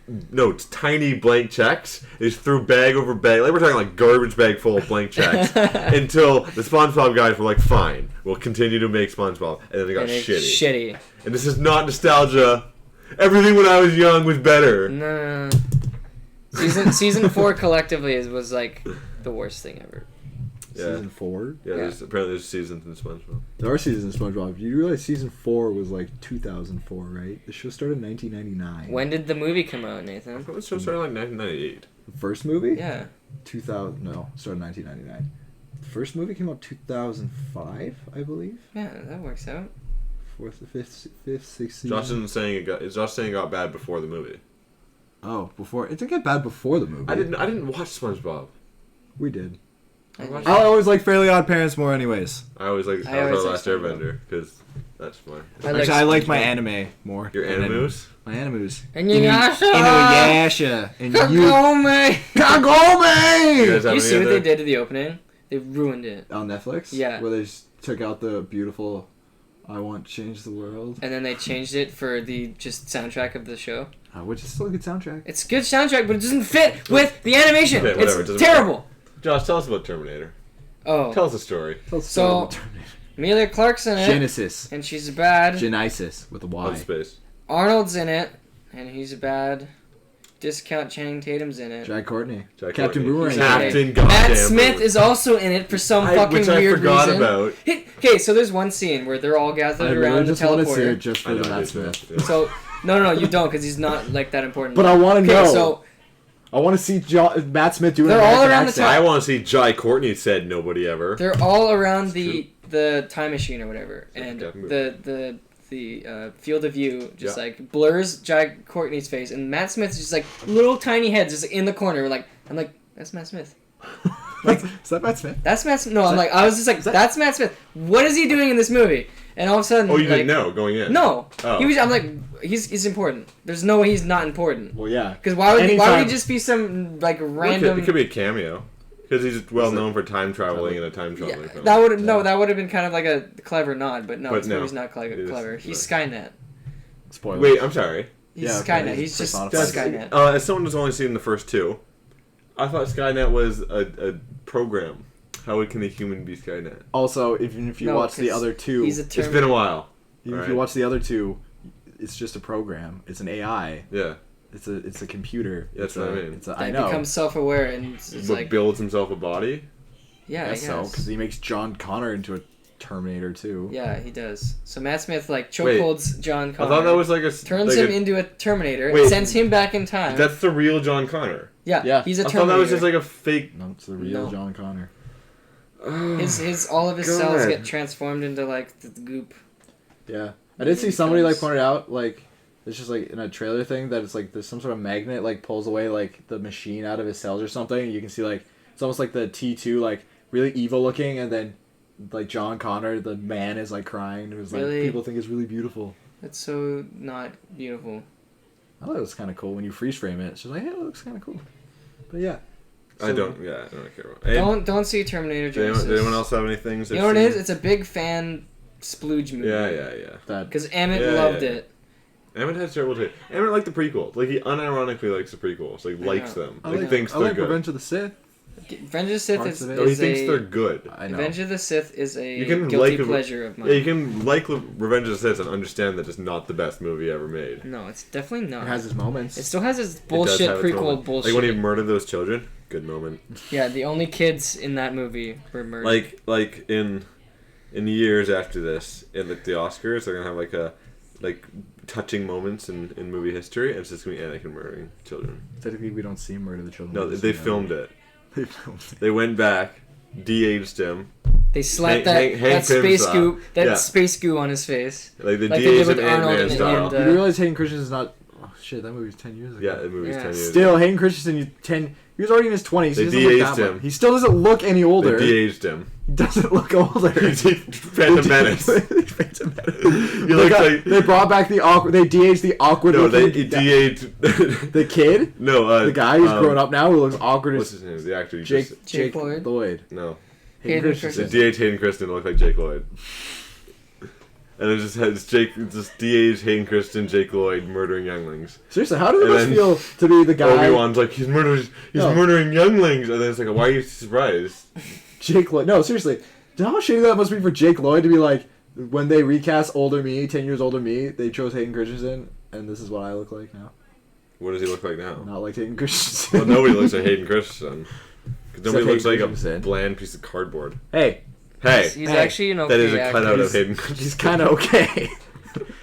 tiny blank checks. They just threw bag over bag. Like we're talking like garbage bag full of blank checks. Until the SpongeBob guys were like, fine, we'll continue to make SpongeBob. And then they got And it's shitty. shitty. And this is not nostalgia. Everything when I was young was better. No. Season 4 collectively was like the worst thing ever. Yeah. Season 4? Yeah, apparently there's seasons in SpongeBob. There are seasons in SpongeBob. You realize season 4 was like 2004, right? The show started in 1999. When did the movie come out, Nathan? The show started like 1998. The first movie? Yeah. 2000. No, it started in 1999. The first movie came out 2005, I believe. Yeah, that works out. Fourth, fifth, sixth season. Josh isn't saying it got. Is Josh saying it got bad before the movie? Oh, before it didn't get bad before the movie. I didn't watch SpongeBob. We did. I always like Fairly Odd Parents more, anyways. I always like I always Avatar: Last like Airbender because that's fun. Actually, I like my anime more. Your And then- animus? My animus. And Inuyasha! Inuyasha! And Kagome! Kagome! You guys have You see any what they other? did to the opening? They ruined it. On Netflix? Yeah. Where they just took out the beautiful I Want to Change the World. And then they changed it for the just soundtrack of the show. Which is still a good soundtrack. It's a good soundtrack, but it doesn't fit with the animation. Okay, whatever, it It's doesn't terrible. Josh, tell us about Terminator. Oh. Tell us a story. So, Amelia Clark's in it. Genesis. And she's bad. Genesis with a Y. On space. Arnold's in it. And he's bad. Discount Channing Tatum's in it. Jack Courtney. Jack Captain Courtney. Boomerang. Captain Matt Goddamn Smith Boomerang. is also in it for some fucking which weird I forgot reason. about. Okay, so there's one scene where they're all I gathered really around the just want to see it teleporter. just I for know the I Matt did Smith. too. Yeah. So, no, you don't, because he's not, like, that important. But I want to know. Okay, so, I want to see Matt Smith doing They're an all American around the accent. I want to see Jai Courtney said nobody ever. they're all around It's the time machine or whatever. And Captain the field of view just, Yeah. like, blurs Jack Courtney's face. And Matt Smith's just, like, little tiny heads just in the corner. I'm like, that's Matt Smith. Is that Matt Smith? That's Matt Smith. No, I was just like, that's Matt Smith. What is he doing in this movie? And all of a sudden, Oh, you like, didn't know going in? No. Oh. I'm like, he's important. There's no way he's not important. Well, yeah. Because why would Anytime- he just be some, like, Well, random... It could be a cameo. Because he's well known for time traveling in a time traveling film. that would have been kind of like a clever nod, but no, But this no, movie's not it is clever. He's not. Skynet. Spoiler. Wait, I'm sorry. He's Yeah, okay, Skynet. he's He's just personified. Skynet. As someone who's only seen the first two, I thought Skynet was a program. How can a human be Skynet? Also, even if you No, watch the 'cause other two, He's a It's been a while. even if alright. you watch the other two, it's just a program. It's an AI. Yeah. It's a computer. That's what I mean. I That know. becomes self-aware and it's But like, builds himself a body? yeah, I guess guess. so, because he makes John Connor into a Terminator too. Yeah, he does. So Matt Smith like Wait, chokeholds John Connor. I thought that was like a... turns like him into a Terminator Wait, and sends him back in time. That's the real John Connor. Yeah. he's a I thought Terminator. that was just like a fake... No, it's the real No. John Connor. his all of his cells God. get transformed into like the goop. Yeah, I did see He somebody like becomes- pointed out like it's just like in a trailer thing that it's like there's some sort of magnet like pulls away like the machine out of his cells or something. You can see like it's almost like the T2 like really evil looking, and then like John Connor the man is like crying. It was like Really? people think it's really beautiful. That's so not beautiful. I thought it was kind of cool when you freeze frame it. It's just like hey, it looks kind of cool. But yeah, I don't care about it. Hey, Don't see Terminator did Genesis. anyone else have any things? You know what it is? It's a big fan splooge movie. Yeah. that Because Emmett Yeah, loved yeah. it. Emmett has terrible taste. Emmett liked the prequels. Like, he unironically likes the prequels. Like, likes know. them. I Like, like, thinks I they're like good. Revenge of the Sith. Revenge of the Sith Parts is, of it. No, he is thinks a... they're good. I know. Revenge of the Sith is a You can guilty like pleasure of mine. Yeah, you can like Revenge of the Sith and understand that it's not the best movie ever made. No, it's definitely not. It has its moments. It still has its It does bullshit have its prequel moment. bullshit. Like when he murdered those children. Good moment. Yeah, the only kids in that movie were murdered. Like in years after this, in the Oscars, they're gonna have like touching moments in movie history, and it's just gonna be Anakin murdering children. Technically, we don't see Murder the Children. No, they filmed it. They filmed it. They went back, de-aged him. They slapped Hank that Pym space style. goo, Yeah. space goo on his face. Like the Like they did de-aged with him Arnold Ant-Man in style. the You do realize Hayden Christensen's not... Oh, shit, that movie was 10 years ago. Yeah, the movie's Yeah. 10 years. Still, Hayden Christensen, he was already in his 20s. They He doesn't look de-aged that much. him. He still doesn't look any older. They de-aged him. He doesn't look older. Phantom Menace. Phantom Menace. You look like... They brought back the awkward... They de-aged the awkward No, they looking... de-aged... The kid? No, The guy who's grown up now who looks awkward What's as... his name? The actor you Jake just... Jake Lloyd? No. Hayden The Christensen. de-aged Hayden Christensen looked like Jake Lloyd. And it just has just de-aged Hayden Christensen, Jake Lloyd murdering younglings. Seriously, how does it And must then feel to be the guy... Obi-Wan's like, he's No. murdering younglings. And then it's like, why are you surprised? Jake Lloyd... No, seriously. Do you know how shitty that must be for Jake Lloyd to be like, when they recast older me, 10 years older me, they chose Hayden Christensen, and this is what I look like now. What does he look like now? Not like Hayden Christensen. Well, nobody looks like Hayden Christensen. Because nobody Except looks like Hayden a Christensen. bland piece of cardboard. Hey, Hey, He's Hey, actually an okay that is a actor. cutout of He's- Hayden he's Christensen. kind of okay.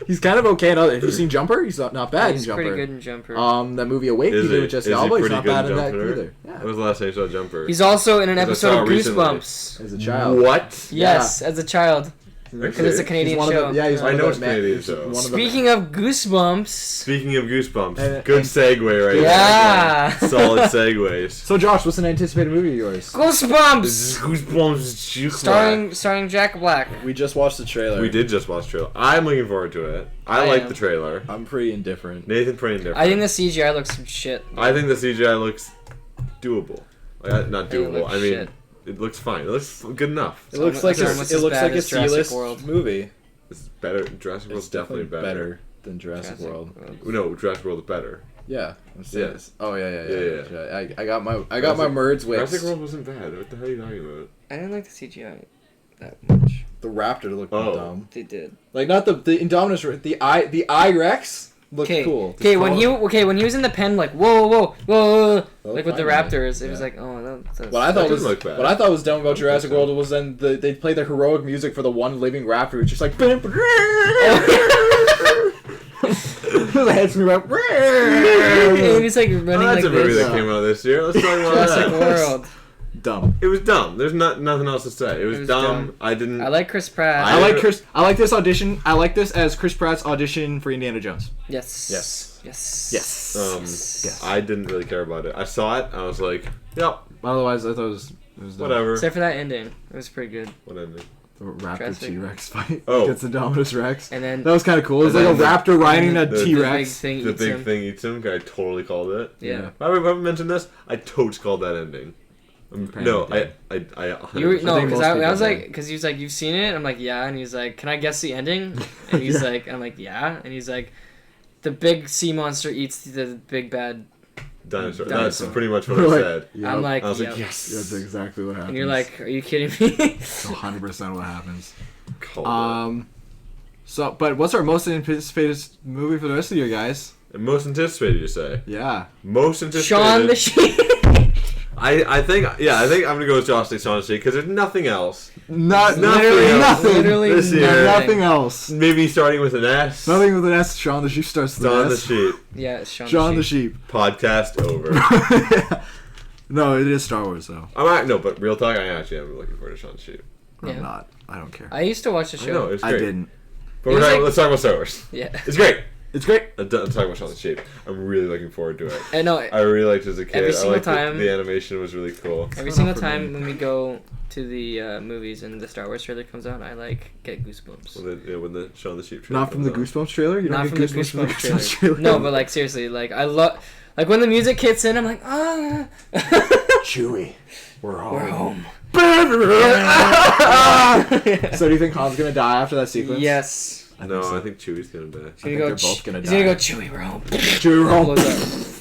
He's kind of okay in other... Have you seen Jumper? He's not bad He's in Jumper. pretty good in Jumper. That movie Awake he Is did he- with Jessica is he Alba. He's pretty not good bad in in that Jumper? either. Yeah. When was the last time you saw Jumper? He's also in an Because I episode saw of it recently. Goosebumps. As a child. What? Yes, as a child. Because it's a Canadian show. He's I one know of it's the Canadian he's show. one of the- Speaking of Goosebumps. Speaking of Goosebumps, And- good and- segue right Yeah. there. Solid segues. So Josh, what's an anticipated movie of yours? Goosebumps. Goosebumps. Starring Jack Black. We just watched the trailer. We did just watch the trailer. I'm looking forward to it. I I like am. the trailer. I'm pretty indifferent. Nathan pretty indifferent. I think the CGI looks some shit. I think the CGI looks doable. Like, not It doable. looks I mean, shit. it looks fine. It looks good enough. It looks like almost it as looks bad like a as Jurassic C-list World. movie. It's better. Jurassic World's It's definitely better. than Jurassic World. No, Jurassic World is better. Yeah. Yeah. Oh Yeah. I got my words Jurassic mixed. World wasn't bad. What the hell are you talking about? I didn't like the CGI that much. The raptor looked Oh. dumb. They did. Like not the Indominus, the I Rex looked cool. Okay, when he was in the pen, like whoa, like with the fine, raptors, it was yeah. like, oh, that's What I thought That was didn't look bad. what I thought was dumb about I think Jurassic so. World was then they played the heroic music for the one living raptor, which is like the head's moving out. and he's like running Oh, that's like a movie this. that came out this year. Let's talk about Jurassic that. World. Dumb. It was dumb. There's nothing else to say. It was, dumb. dumb. I didn't. I like Chris Pratt. I like Chris. I like this audition. I like this as Chris Pratt's audition for Indiana Jones. Yes. Yes. Yes. Yes. Yes. I didn't really care about it. I saw it. I was like, yep, Otherwise, I thought it was dumb. whatever. Except for that ending, it was pretty good. What ending? The raptor Jurassic. T-Rex fight Oh. against the Indominus Rex. And then That was kind of cool. It was like a And then raptor riding a and then the T-Rex. big thing The eats big him. thing eats him. I totally called it. Yeah. Have I ever mentioned this? I totes called that ending. No, Apparently I You were, 100%. no, think because most I people was like, did. because he was like, you've seen it? I'm like, yeah. And he's like, can I guess the ending? And he's Yeah. like, I'm like, yeah. And he's like, the big sea monster eats the big bad. Dinosaur. Dinosaur. That's pretty much what We're I like, said. Yep. I'm like, I was like, yep. yes. That's exactly what happens. And you're like, are you kidding me? 100% what happens. Called it. So, but what's our most anticipated movie for the rest of the year, guys? And most anticipated, you say? Yeah. Most anticipated. Shaun the Sheep. I think I'm gonna go with Josh Lee Shaun the Sheep because there's nothing else. Nothing. Nothing. Literally This year. Nothing else. Maybe starting with an S. Nothing with an S. Shaun the Sheep starts with Shaun an the S. Sheep. Yeah, it's Shaun, Shaun the the Sheep. Sheep. Podcast over. No, it is Star Wars though. No, but real talk, I actually am looking forward to Shaun the Sheep. I'm Yeah. not. I don't care. I used to watch the I know show. it's I great. didn't. But It was like- let's talk about Star Wars. Yeah. It's great. It's great. Let's talk about Shaun the Sheep. I'm really looking forward to it. I know. I really liked it as a kid. Every I single liked time- the animation was really cool. Every not single for time me. when we go to the movies and the Star Wars trailer comes out, I like get goosebumps. When the Shaun the Sheep trailer Not from the comes out. Goosebumps trailer. You don't Not get from the goosebumps from the Goosebumps Goosebumps trailer. trailer. No, but like seriously, like I love, like when the music hits in, I'm like, ah, Chewie. We're home. we're home. So do you think Han's gonna die after that sequence? Yes. I No, think so. I think Chewie's gonna die. He's I think gonna go. they're both gonna he's die. gonna go. Chewie, we're home. Chewie, we're home. Blows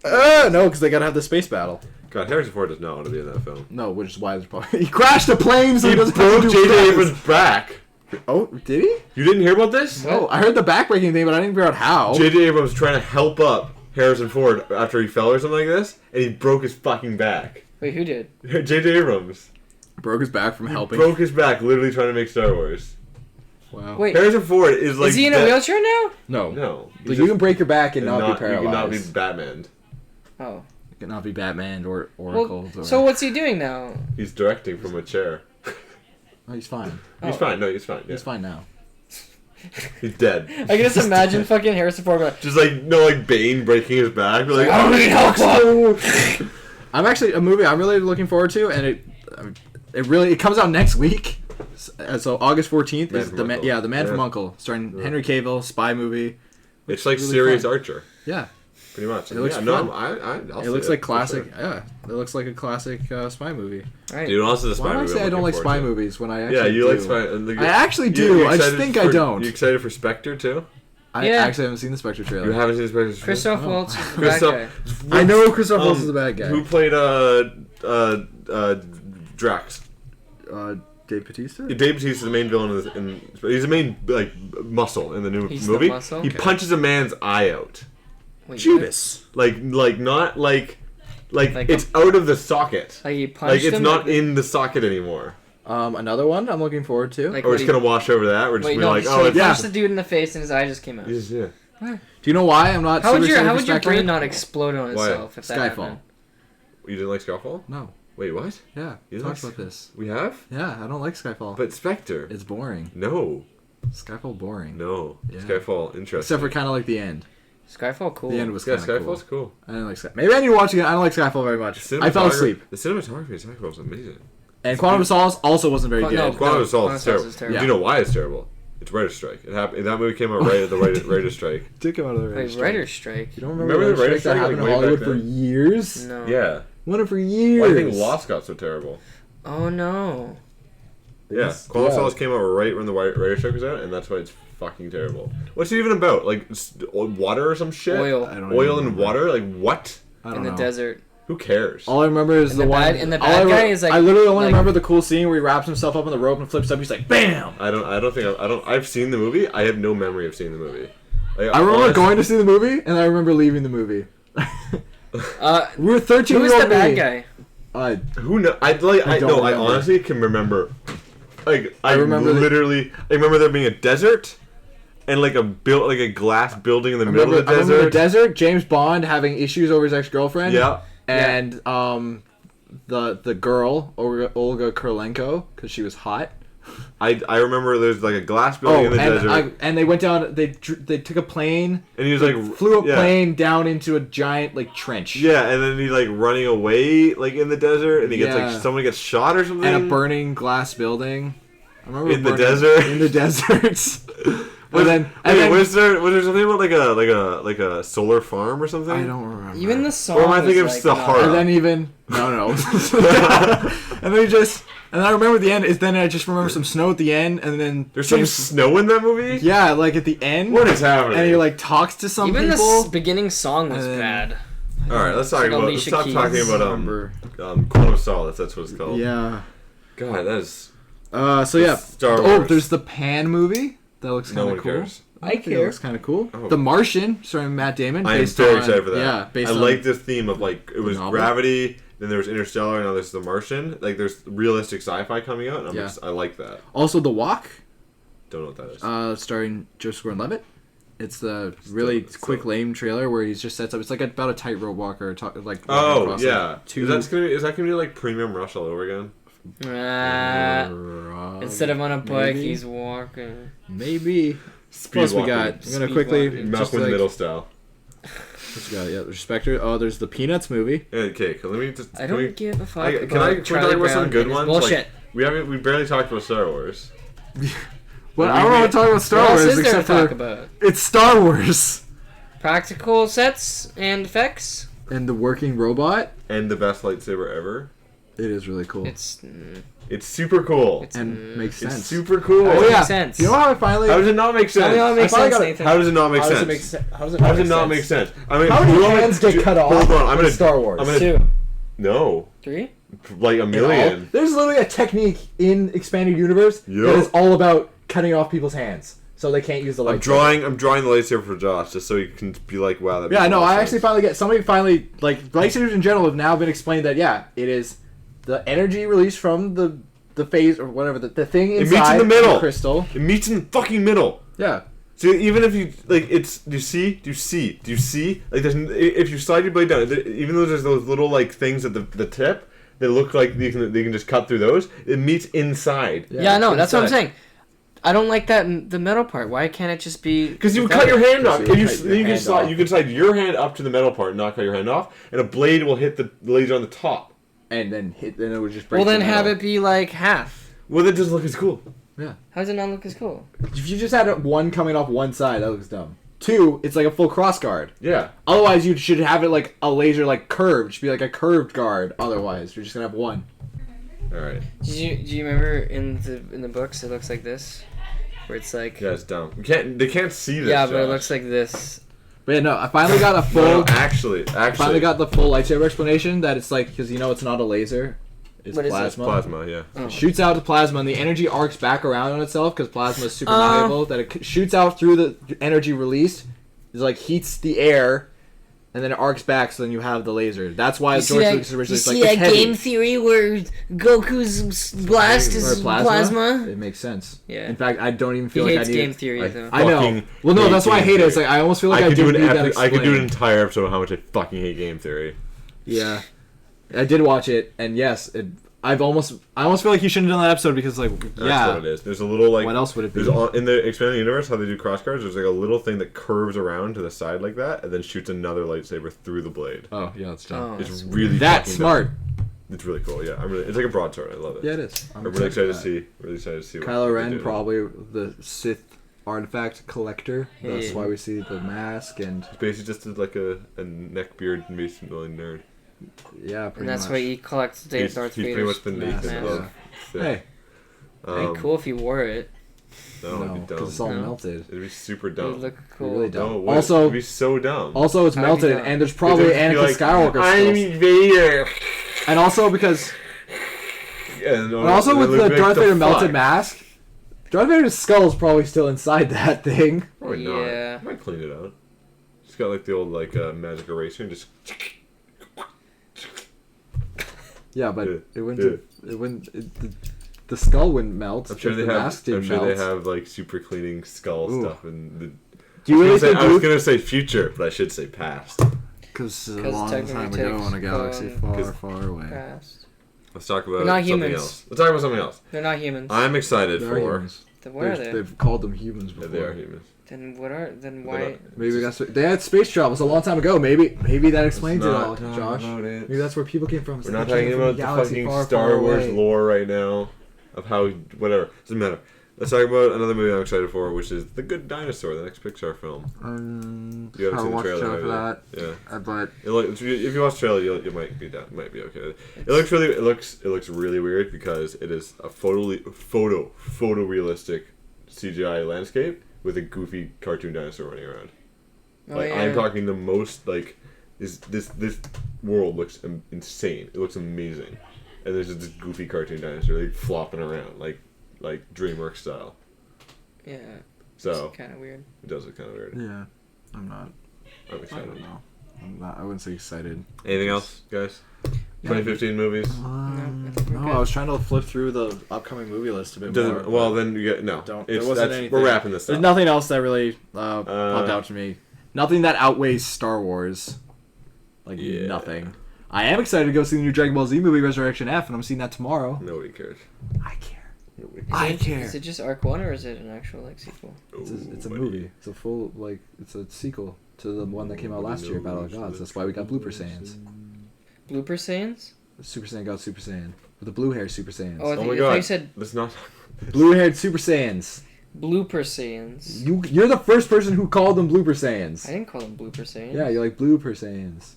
up. No, because they gotta have the space battle. God, Harrison Ford does not want to be in that film. No, which is why there's probably he crashed a plane, so he, He doesn't broke have to do J.J. planes. Abrams' back. Oh, did he? You didn't hear about this? No, I heard the backbreaking thing, but I didn't figure out how. J.J. Abrams was trying to help up Harrison Ford after he fell or something like this, and he broke his fucking back. Wait, who did? J.J. Abrams Broke his back from helping. broke his back literally trying to make Star Wars. Wow. Wait, Harrison Ford is like. is he in a wheelchair now? No. No. But you can break your back and not, be paralyzed. You cannot be Batman. Oh. You cannot be Batman or Well, Oracles. Or... so what's he doing now? He's directing from a chair. Oh, he's fine. He's Oh. fine. No, he's fine. Yeah. He's fine now. He's dead. I can just imagine fucking Harrison Ford like, Just like Bane breaking his back. Like, I don't need help. I'm actually a movie I'm really looking forward to, and it comes out next week. So August 14th Man is from the man, U.N.C.L.. the Man from Yeah. U.N.C.L., starring Yeah. Henry Cavill, spy movie. It's like really Serious fun. Archer, Yeah, pretty much. It looks yeah, fun. No, I'll it see looks like for classic. sure. Yeah, it looks like a classic spy movie. Right. Dude, also the spy Why do I movie. say I'm I don't like looking spy forward to. movies when I actually Yeah, you do? like spy. I actually do. I just excited think I don't. You excited for Spectre too? I Yeah. actually haven't seen the Spectre trailer. You haven't seen Spectre? Christoph Oh. Waltz is the bad Christoph- guy. I know Christoph Waltz is the bad guy. Who played Drax? Dave Bautista? Dave Bautista is the main villain he's the main like muscle in the new He's the movie. muscle? He Okay. punches a man's eye out. Wait, Judas. Like not like Like it's out of the socket. Like he punched Like it's him? not like, in the socket anymore. Another one I'm looking forward to. Like- Or what it's do you- gonna wash over that. We're just Wait, gonna no. be like, So oh, he it's punched the dude in the face and his eye just came out. yeah. Do you know why I'm not? How would super your excited for brain Spectre? not explode on Why? itself if that Skyfall. happened? You didn't like Skyfall? No. Wait, what? Yeah, we You talked like about this. We have? Yeah, I don't like Skyfall. But Spectre. It's boring. No. Skyfall boring. No. Yeah. Skyfall, interesting. Except for kind of like the end. Skyfall cool. The end was Yeah, kind of Skyfall's cool. I didn't like Skyfall. Maybe I need to watch it again. I don't like Skyfall very much. I fell asleep. The cinematography in Skyfall was amazing. And Quantum of Solace also wasn't very good. No, Quantum of Solace is terrible. is terrible. Do you know why it's terrible? It's writer's strike. It happened. That movie came out right at the writer's strike. It did come out of the Wait, writer's strike? You don't remember the writer's strike that happened in way back Hollywood for then? years? No. Yeah. Went on for years. Why do you think Lost got so terrible? Oh no. Yeah. Quantum of Solace came out right when the writer's strike was out, and that's why it's fucking terrible. What's it even about? Like water or some shit? Oil. I don't Oil even and remember. water? Like what? I don't In the know. desert. Who cares? All I remember is And the the one. bad- and the all bad I guy is like- I literally only like- remember the cool scene where he wraps himself up on the rope and flips up. He's like, BAM! I don't think I've seen the movie. I have no memory of seeing the movie. Like, I remember honest- going to see the movie, and I remember leaving the movie. We were 13 Who years is old. the bad guy? Who know? I don't I remember. honestly can remember. Like I remember literally. I remember there being a desert, and like a glass building in the middle of the I remember the desert. desert. James Bond having issues over his ex-girlfriend. Yeah. And the girl Olga Kurlenko because she was hot. I remember there's like a glass building in the desert, and they went down. They took a plane. and he was like Flew a yeah. plane down into a giant like trench. Yeah, and then he like running away like in the desert, and he gets Yeah. like someone gets shot or something. And a burning glass building. I remember In the burning- desert? In the deserts. Was, and was there something about like a solar farm or something? I don't remember. Even the song. Or am I thinking was, of like, Sahara? And then even no. And then and I remember the end is then I just remember some snow at the end, and then There's some snow in that movie. yeah, like at the end. What is happening? And he like talks to some Even people. the beginning song was And then- bad. All right, let's talk like about. Let's Alicia stop Keys. talking about Remember. Quantum of Solace. That's what it's called. Yeah. God, that is. So yeah. Star Oh, Wars. there's the Pan movie. That looks No kind one of cool. cares. I think it care. looks kind of cool. Oh. The Martian, starring Matt Damon. I am based very on- excited for that. Yeah, based I on like this theme of like it was novel. Gravity, then there was Interstellar, and now there's The Martian. Like there's realistic sci-fi coming out. And Yeah. I like that. also The Walk, Don't know what that is. starring Joseph Gordon-Levitt. It's the really quick, lame trailer where he just sets up. It's like about a tightrope walker, like Oh across, yeah, like, two. is that gonna be like Premium Rush all over again? Instead of on a bike, maybe. he's walking. Maybe. Speed Plus we walking. got. I'm gonna Speed quickly. walking. Just Malcolm like, Middle style. what you got? Yeah, there's Spectre. Oh, there's the Peanuts movie. Okay, let me just. I don't give a fuck. Can about I talk Charlie about some Brown good and his ones? Bullshit. Like, we barely talked about Star Wars. Well, I don't want to talk about Star What else Wars is there to except talk for about? it's Star Wars Practical sets and effects. and the working robot. And the best lightsaber ever. It is really cool It's It's super cool. It's- and makes It's sense. super cool. How Oh does it yeah. make sense? You know how I finally? How does it not make sense? Tell me how it makes I finally sense, got it. Nathan. How does it not make How does sense? it make sense? How does it How not does it make not sense? make sense? I mean, How many you want me hands to- get cut off Hold on, I'm in gonna. Star Wars? I'm gonna. 2, No, 3. like a million. There's literally a technique in Expanded Universe Yep. that is all about cutting off people's hands so they can't use the lightsaber. I'm drawing the lightsaber for Josh just so he can be like, wow, that. Yeah, makes a no, lot of I sense. actually finally get somebody finally like lightsabers in general have now been explained that yeah, it is the energy released from the phase or whatever the thing meets inside in the middle. crystal. It meets in the fucking middle. Yeah. So even if you like, it's do you see like there's if you slide your blade down, even though there's those little like things at the tip that look like they can just cut through those, it meets inside. Yeah, no, that's what I'm inside. saying. I don't like the metal part. Why can't it just be? Because you would without cut your it? hand off. Because you You, cut your you can hand slide. off. You can slide your hand up to the metal part and not cut your hand off, and a blade will hit the laser on the top. And then it would just break. Well, then the have metal. it be like half. Well, that doesn't look as cool. Yeah. How does it not look as cool? If you just had one coming off one side, that looks dumb. 2, it's like a full cross guard. Yeah. Otherwise, you should have it like a laser, like curved. It should be like a curved guard. Otherwise, you're just gonna have one. All right. Do you remember in the books it looks like this, where it's like Yeah, it's dumb. They can't see this. yeah, but it Josh. looks like this. But yeah, no, I finally got a full. No, actually, Finally got the full lightsaber explanation that it's like because it's not a laser, it's What is it? plasma. plasma. Yeah. Oh. It shoots out the plasma and the energy arcs back around on itself because plasma is super malleable. That it shoots out through the energy released, is like heats the air, and then it arcs back. So then you have the laser. That's why George Lucas originally was like it's heavy. theory where Goku's blast Or plasma. It makes sense. Yeah. In fact, I don't even He feel like I hates need. game theory though. I know. fucking Well, no, hate that's why I game hate it. It's theory. like I almost feel like I could didn't do need that I could do an explained. entire episode on how much I fucking hate game theory. Yeah. I did watch it, and yes, I almost feel like you shouldn't have done that episode because like That's what it is. There's a little like. What else would it be? In the expanded universe, how they do cross guards, there's like a little thing that curves around to the side like that, and then shoots another lightsaber through the blade. Oh yeah, that's dumb. Oh, It's really That's fucking smart. dumb. It's really cool. Yeah, it's like a broadsword. I love it. Yeah, it is. I'm really excited to see. Really excited to see. Kylo what Ren, they do. probably the Sith artifact collector. That's Hey. why we see the mask and It's basically just like a neckbeard Mason Nerd. yeah, pretty And that's much. why he collects He's Darth pretty Vader's much the Nathan mask. of Sith. Hey, It'd be cool if he wore it. No, no, it'd be because dumb. it's all No. melted. It'd be super It dumb. would look It'd be cool. really dumb. No, it would. Also- it'd be so dumb. Also, it's How'd he melted, know? and there's probably It'd just be Anakin like, Skywalker I'm skulls. Vader. And also because, Yeah, no, and also it with would the make Darth Vader fuck. melted mask, Darth Vader's skull is probably still inside that thing. Probably Yeah. not. I might clean it out. It's got like the old like magic eraser and just. Yeah, but Yeah, it wouldn't. It wouldn't. The skull wouldn't melt. I'm sure if they the have. mask I'm didn't sure melt. they have like super cleaning skull Ooh. stuff and the. Do you really I think was Luke? gonna say future, but I should say past. Because a 'Cause long technically time it ago takes in a galaxy far, 'cause- far away. Past. Let's talk about They're not something humans. else. Let's talk about something else. They're not humans. I'm excited They're for. humans. Then what are they? They've called them humans Yeah, before. they are humans. Then what are? Then They're why? not- Maybe they had space travels a long time ago. Maybe that explains it Let's all, not talk Josh. about it. Maybe that's where people came from. We're not talking about the fucking Star Wars lore right now. Of how whatever doesn't matter. Let's talk about another movie I'm excited for, which is The Good Dinosaur, the next Pixar film. You haven't seen the trailer, for that. have you? Yeah. But If you watch the trailer, you might be down. Might be okay. It looks really weird because it is a photorealistic CGI landscape with a goofy cartoon dinosaur running around. Oh, Like yeah. I'm talking the most like this world looks insane. It looks amazing, and there's just this goofy cartoon dinosaur like flopping around like DreamWorks style. Yeah. So Kind of weird. it does look kind of weird. yeah, I'm I'm I excited. don't know. I'm not. I wouldn't say excited. Anything else, guys? 2015 movies. I think we're No, good. I was trying to flip through the upcoming movie list a bit Doesn't more. well but then you get no. don't. It's, There wasn't that's, anything. we're wrapping this There's up. nothing else that really popped out to me. Nothing that outweighs Star Wars. Like Yeah. nothing. I am excited to go see the new Dragon Ball Z movie, Resurrection F, and I'm seeing that tomorrow. Nobody cares. I care. Nobody I care. Is it just Arc 1 or is it an actual like sequel? It's a Nobody. movie. It's a full it's a sequel to the one that came out last year, Battle of Gods. That's why we got Blooper Saiyans. Blooper Saiyans? Super Saiyan got Super Saiyan with the blue hair Super Saiyans. Oh, I Oh think my I thought god. you said Let's not. Blue haired Super Saiyans. Blooper Saiyans. You're the first person who called them Blooper Saiyans. I didn't call them Blooper Saiyans. Yeah, you're like Blooper Saiyans.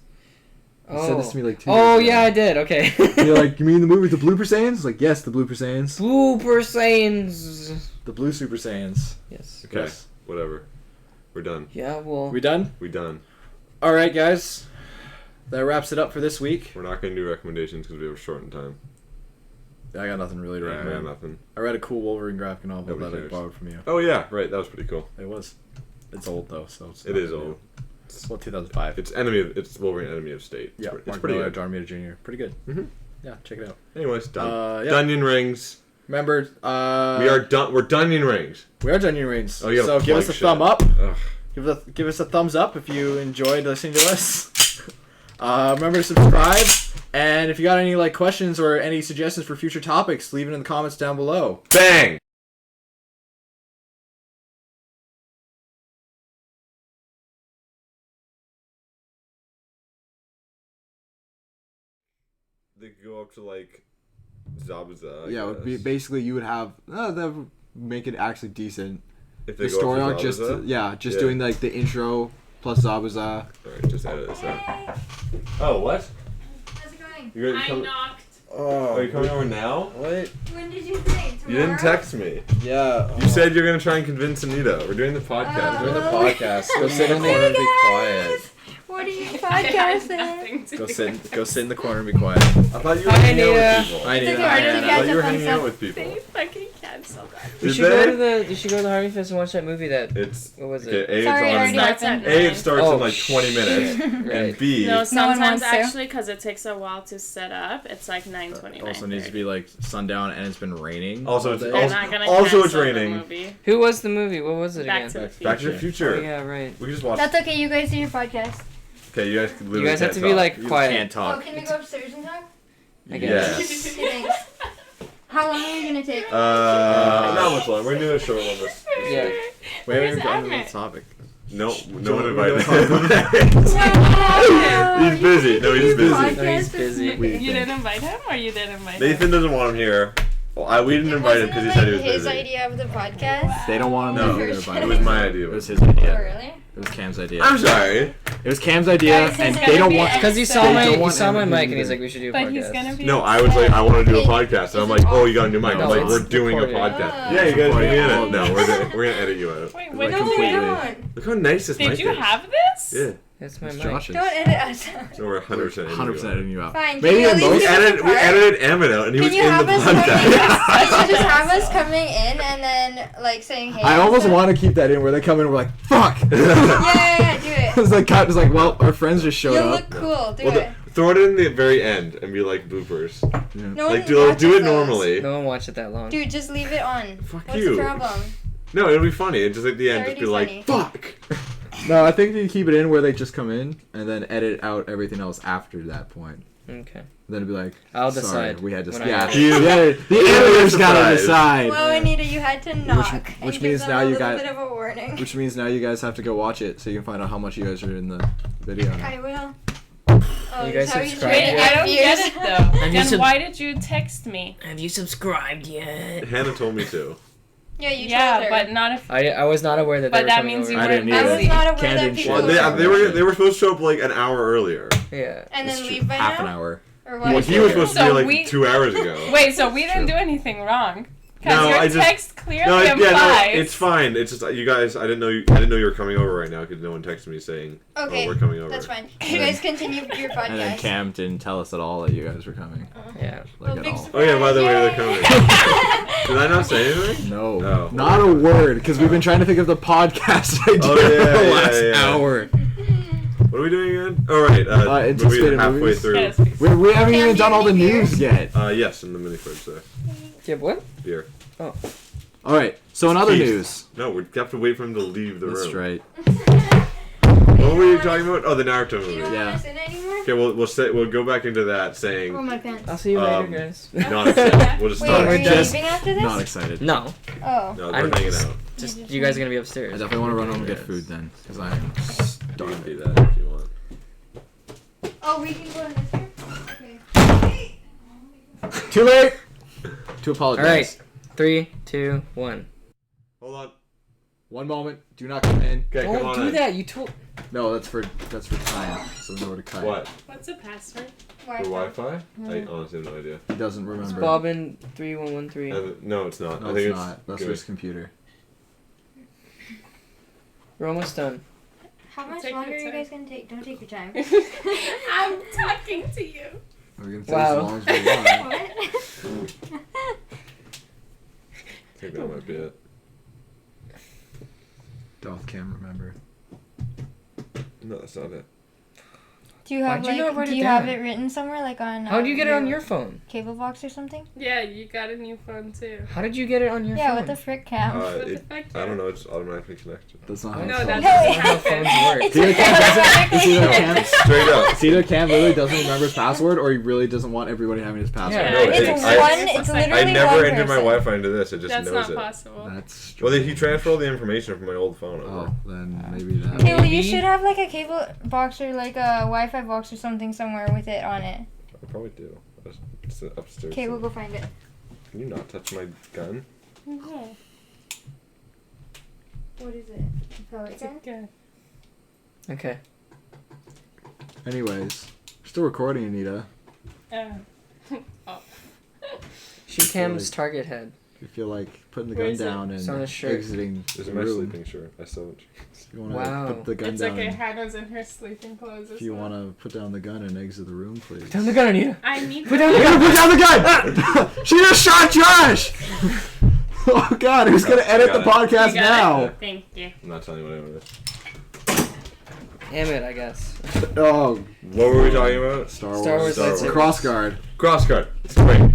You Oh. said this to me like 2 Oh years ago. yeah, I did. Okay. You're like, you mean the movie with the Blooper Saiyans? It's like, yes, the Blooper Saiyans. Blooper Saiyans. The Blue Super Saiyans. Yes. Okay. Yes. Whatever. We're done. Yeah. Well. We done? We done. All right, guys. That wraps it up for this week. We're not gonna do recommendations because we have a short in time. I got nothing really to Yeah, I got recommend. nothing. I read a cool Wolverine graphic novel Nobody that I cares. borrowed from you. Oh yeah, right. That was pretty cool. It was. It's old though, so it's It not is new. old. Well, 2005. It's Wolverine, Enemy of State. Yeah, It's Mark pretty Miller, good. John Romita Jr. Pretty good. Mhm. Yeah, check it out. Anyways, done. Yeah. Dunyan rings. Remember, We are done. We're Dunyan rings. we are Dungeon Rings. Oh, you so gotta give us plug a shit. thumb up. Ugh. Give us a thumbs up if you enjoyed listening to us. Remember to subscribe, and if you got any like questions or any suggestions for future topics, leave it in the comments down below. Bang. They go up to like Zabuza. Yeah, it would be, basically you would have that would make it actually decent. If The they go story up arc, to just Zabuza. yeah, just Yeah. doing like the intro plus Zabuza. Alright, just edit this out. Oh, what? How's it going? You're gonna I come. knocked. Oh, are you coming over now? What? When did you say? You didn't Tomorrow? text me. Yeah. You said you're gonna try and convince Anita. We're doing the podcast. Oh. Doing the podcast. Go sit in the corner and be quiet. What are you I had podcasting? nothing to Go do. sit in the corner and be quiet. I thought you were Hi, hanging out Anita. with people. I need It's okay, that. we're doing I guys thought you were have hanging fun out stuff. with people. They fucking canceled that. You Did should go they? to the. You should go to the Harvey Fest and watch that movie. That It's what was okay. it? A, Sorry, I it's already on. opened. A, it starts Oh, in like 20 minutes, Right. and B, No, No one sometimes wants to. actually, because it takes a while to set up. It's like 9:29. Also needs to be like sundown and it's been raining. Also, all it's day. They're also- not gonna also it's cancel the raining. movie. Who was the movie? What was it Back again? to the Future. Back to the Future. Oh, yeah, right. We can just watch. That's okay. You guys do your podcast. Okay, you guys can literally You guys have can't to be talk. like You quiet. can't Oh, talk. can we go upstairs and talk? I guess. Yes. Okay, thanks. How long are you gonna take? Not much longer. We're gonna do a short one. This. Yeah. Wait, we Where's haven't gotten to Emmett? the topic. No Don't- one we invited don't him. He's busy. No, he's busy. No, he's busy. You didn't invite him, or you didn't invite Nathan him? doesn't want him here. Well, we didn't invite him because he said he was his busy. idea of the podcast? They don't want him No, to either, by it the was way. my idea. It was his Oh, idea. really? It was Cam's idea. I'm sorry. It was Cam's idea, Guys, and he's they gonna don't be want. Because he They saw don't my want mic him and to he's do like, we should do a But podcast. he's gonna be. No, I was like, I want to do a podcast, and I'm like, oh, you got a new mic. No, I'm like, it's we're doing a recorded. podcast. Yeah, you guys Recording. can edit. No, we're gonna edit you out. Wait, Like what No, did we completely. don't. Look how nice this mic Did you is. have this? Yeah. That's my It's mic. Josh's. Don't edit us out. So we're 100% editing 100% editing you out. Fine. Maybe can at you at most- least We give us a edited, we part? edited Emmett out, and he Can was you in have the us coming? podcast. Can you just have us coming in and then like saying hey? I and almost stuff? want to keep that in where they come in and we're like, fuck! Yeah, do it. It's like, cut. It's like, well, our friends just showed You'll up. look cool. Do Well, it. throw it in the very end and be like bloopers. No Like one do watches it those. normally. No one watched it that long. Dude, just leave it on. Fuck What's you. the problem? No, it'll be funny. And just at the end, It's just be already like, fuck. No, I think you keep it in where they just come in and then edit out everything else after that point. Okay. Then it'd be like, I'll sorry, decide we had to. when I Yeah, edit. the editor's gotta surprise. decide. Well, Anita, you had to knock. which and means give them now a you little got- bit of a warning. Which means now you guys have to go watch it so you can find out how much you guys are in the video. Now. I will. Oh, You guys how you subscribe trying Wait, to I get don't get views? it though. Have you Then sub- why did you text me? Have you subscribed yet? Hannah told me to. Yeah, you told Yeah, her. but not if. I was not aware that they But were that coming means over. you I weren't didn't I either. was not aware Cam that didn't people Well, share they were supposed to show up like an hour earlier. Yeah. and then It's leave by half now? an hour. Or Well, what? he was supposed to So be like we- 2 hours ago. Wait, so we didn't do anything wrong? Because No, your I just- text clearly No, implies. it's fine. It's just you guys. I didn't know you were coming over right now because no one texted me saying, Okay, "Oh, we're coming over." That's fine. You guys continue your podcast. And then Cam didn't tell us at all that you guys were coming. Yeah. Like Well, at big all. Oh yeah, by the way, they're Yay. coming. Did I not say anything? No, Oh. not a word, because we've been trying to think of the podcast idea Oh, yeah, for the yeah, last yeah. hour. What are we doing again? All right, movie anticipated halfway movies? through. Yes, We haven't Cam, even do done you all the have any news yet. Yes, in the mini fridge there. Yeah, what? Beer. Oh. All right, so in other Keith. news. No, we have to wait for him to leave the That's room. right. What were you talking about? Oh, the Naruto You movie. don't Yeah. want us in anymore? Okay, we'll go back into that saying Oh, my pants. I'll see you Um, later, guys. not excited. We'll just Wait, start. are you just leaving after this? Not excited. No. Oh. No, we're I'm hanging just- out. Just you guys are gonna be I upstairs. definitely want to run home and get food then, because I am You can starving. do that if you want. Oh, we can go in this room? Okay. Too late. To apologize. All right. 3, 2, 1. Hold on. One moment. Do not come in. Okay, come Don't on do in. that. You told. No, that's for time. So know where to cut. What? What's the password? For Wi-Fi? I honestly have no idea. He doesn't It's remember. Bobbin 3113. No, it's not. No, I think it's not. That's give for his me- computer. We're almost done. How much Take longer your are you time. guys going to take? Don't take your time. I'm talking to you. We're gonna take Wow. as long as we want. What? I think that might be it. Don't Cam remember. No, that's not it. Do you have Why'd you not write do it you have down? it written somewhere like on How do you get it on your phone? cable box or something? Yeah, you got a new phone too. How did you get it on your Yeah, phone? what the frick, Cam? What the It, fuck? I don't know. It's automatically connected. That's not how No, it's that's done. That's not how phones work. It's See, Cam doesn't. It's either automatically- Cam. Straight up. It's either Cam literally doesn't remember his password, or he really doesn't want everybody having his password. Yeah. No, It's it's literally I never one entered my person. Wi-Fi into this. It just That's knows not it. possible. That's. Well, he transferred all the information from my old phone over. Oh, then maybe that. Okay, well, you Maybe. should have like a cable box or like a Wi-Fi box or something somewhere with it on it. I probably do. It's upstairs. Okay, we'll go find it. Can you not touch my gun? No. What is it? Pellet gun? Good. Okay. Anyways, still recording, Anita. Oh. Shoot Cam's target head. If you feel like putting the Where gun is it? down and It's on his shirt. exiting This the is my room, sleeping shirt. I still. you want to Wow. put the gun It's down. okay. and- Hannah's in her sleeping clothes. If you want to put down the gun and exit the room, please. Put down the gun, Anita. I need. Put down the You gun. gotta put down the gun! She just shot Josh! Oh god, who's gonna edit the got it. podcast You got now? it? Thank you. I'm not telling you what anyone is. Damn it, I guess. Oh, What were we talking about? Star Wars. Star Wars lightsaber. Crossguard. Crossguard. It's great.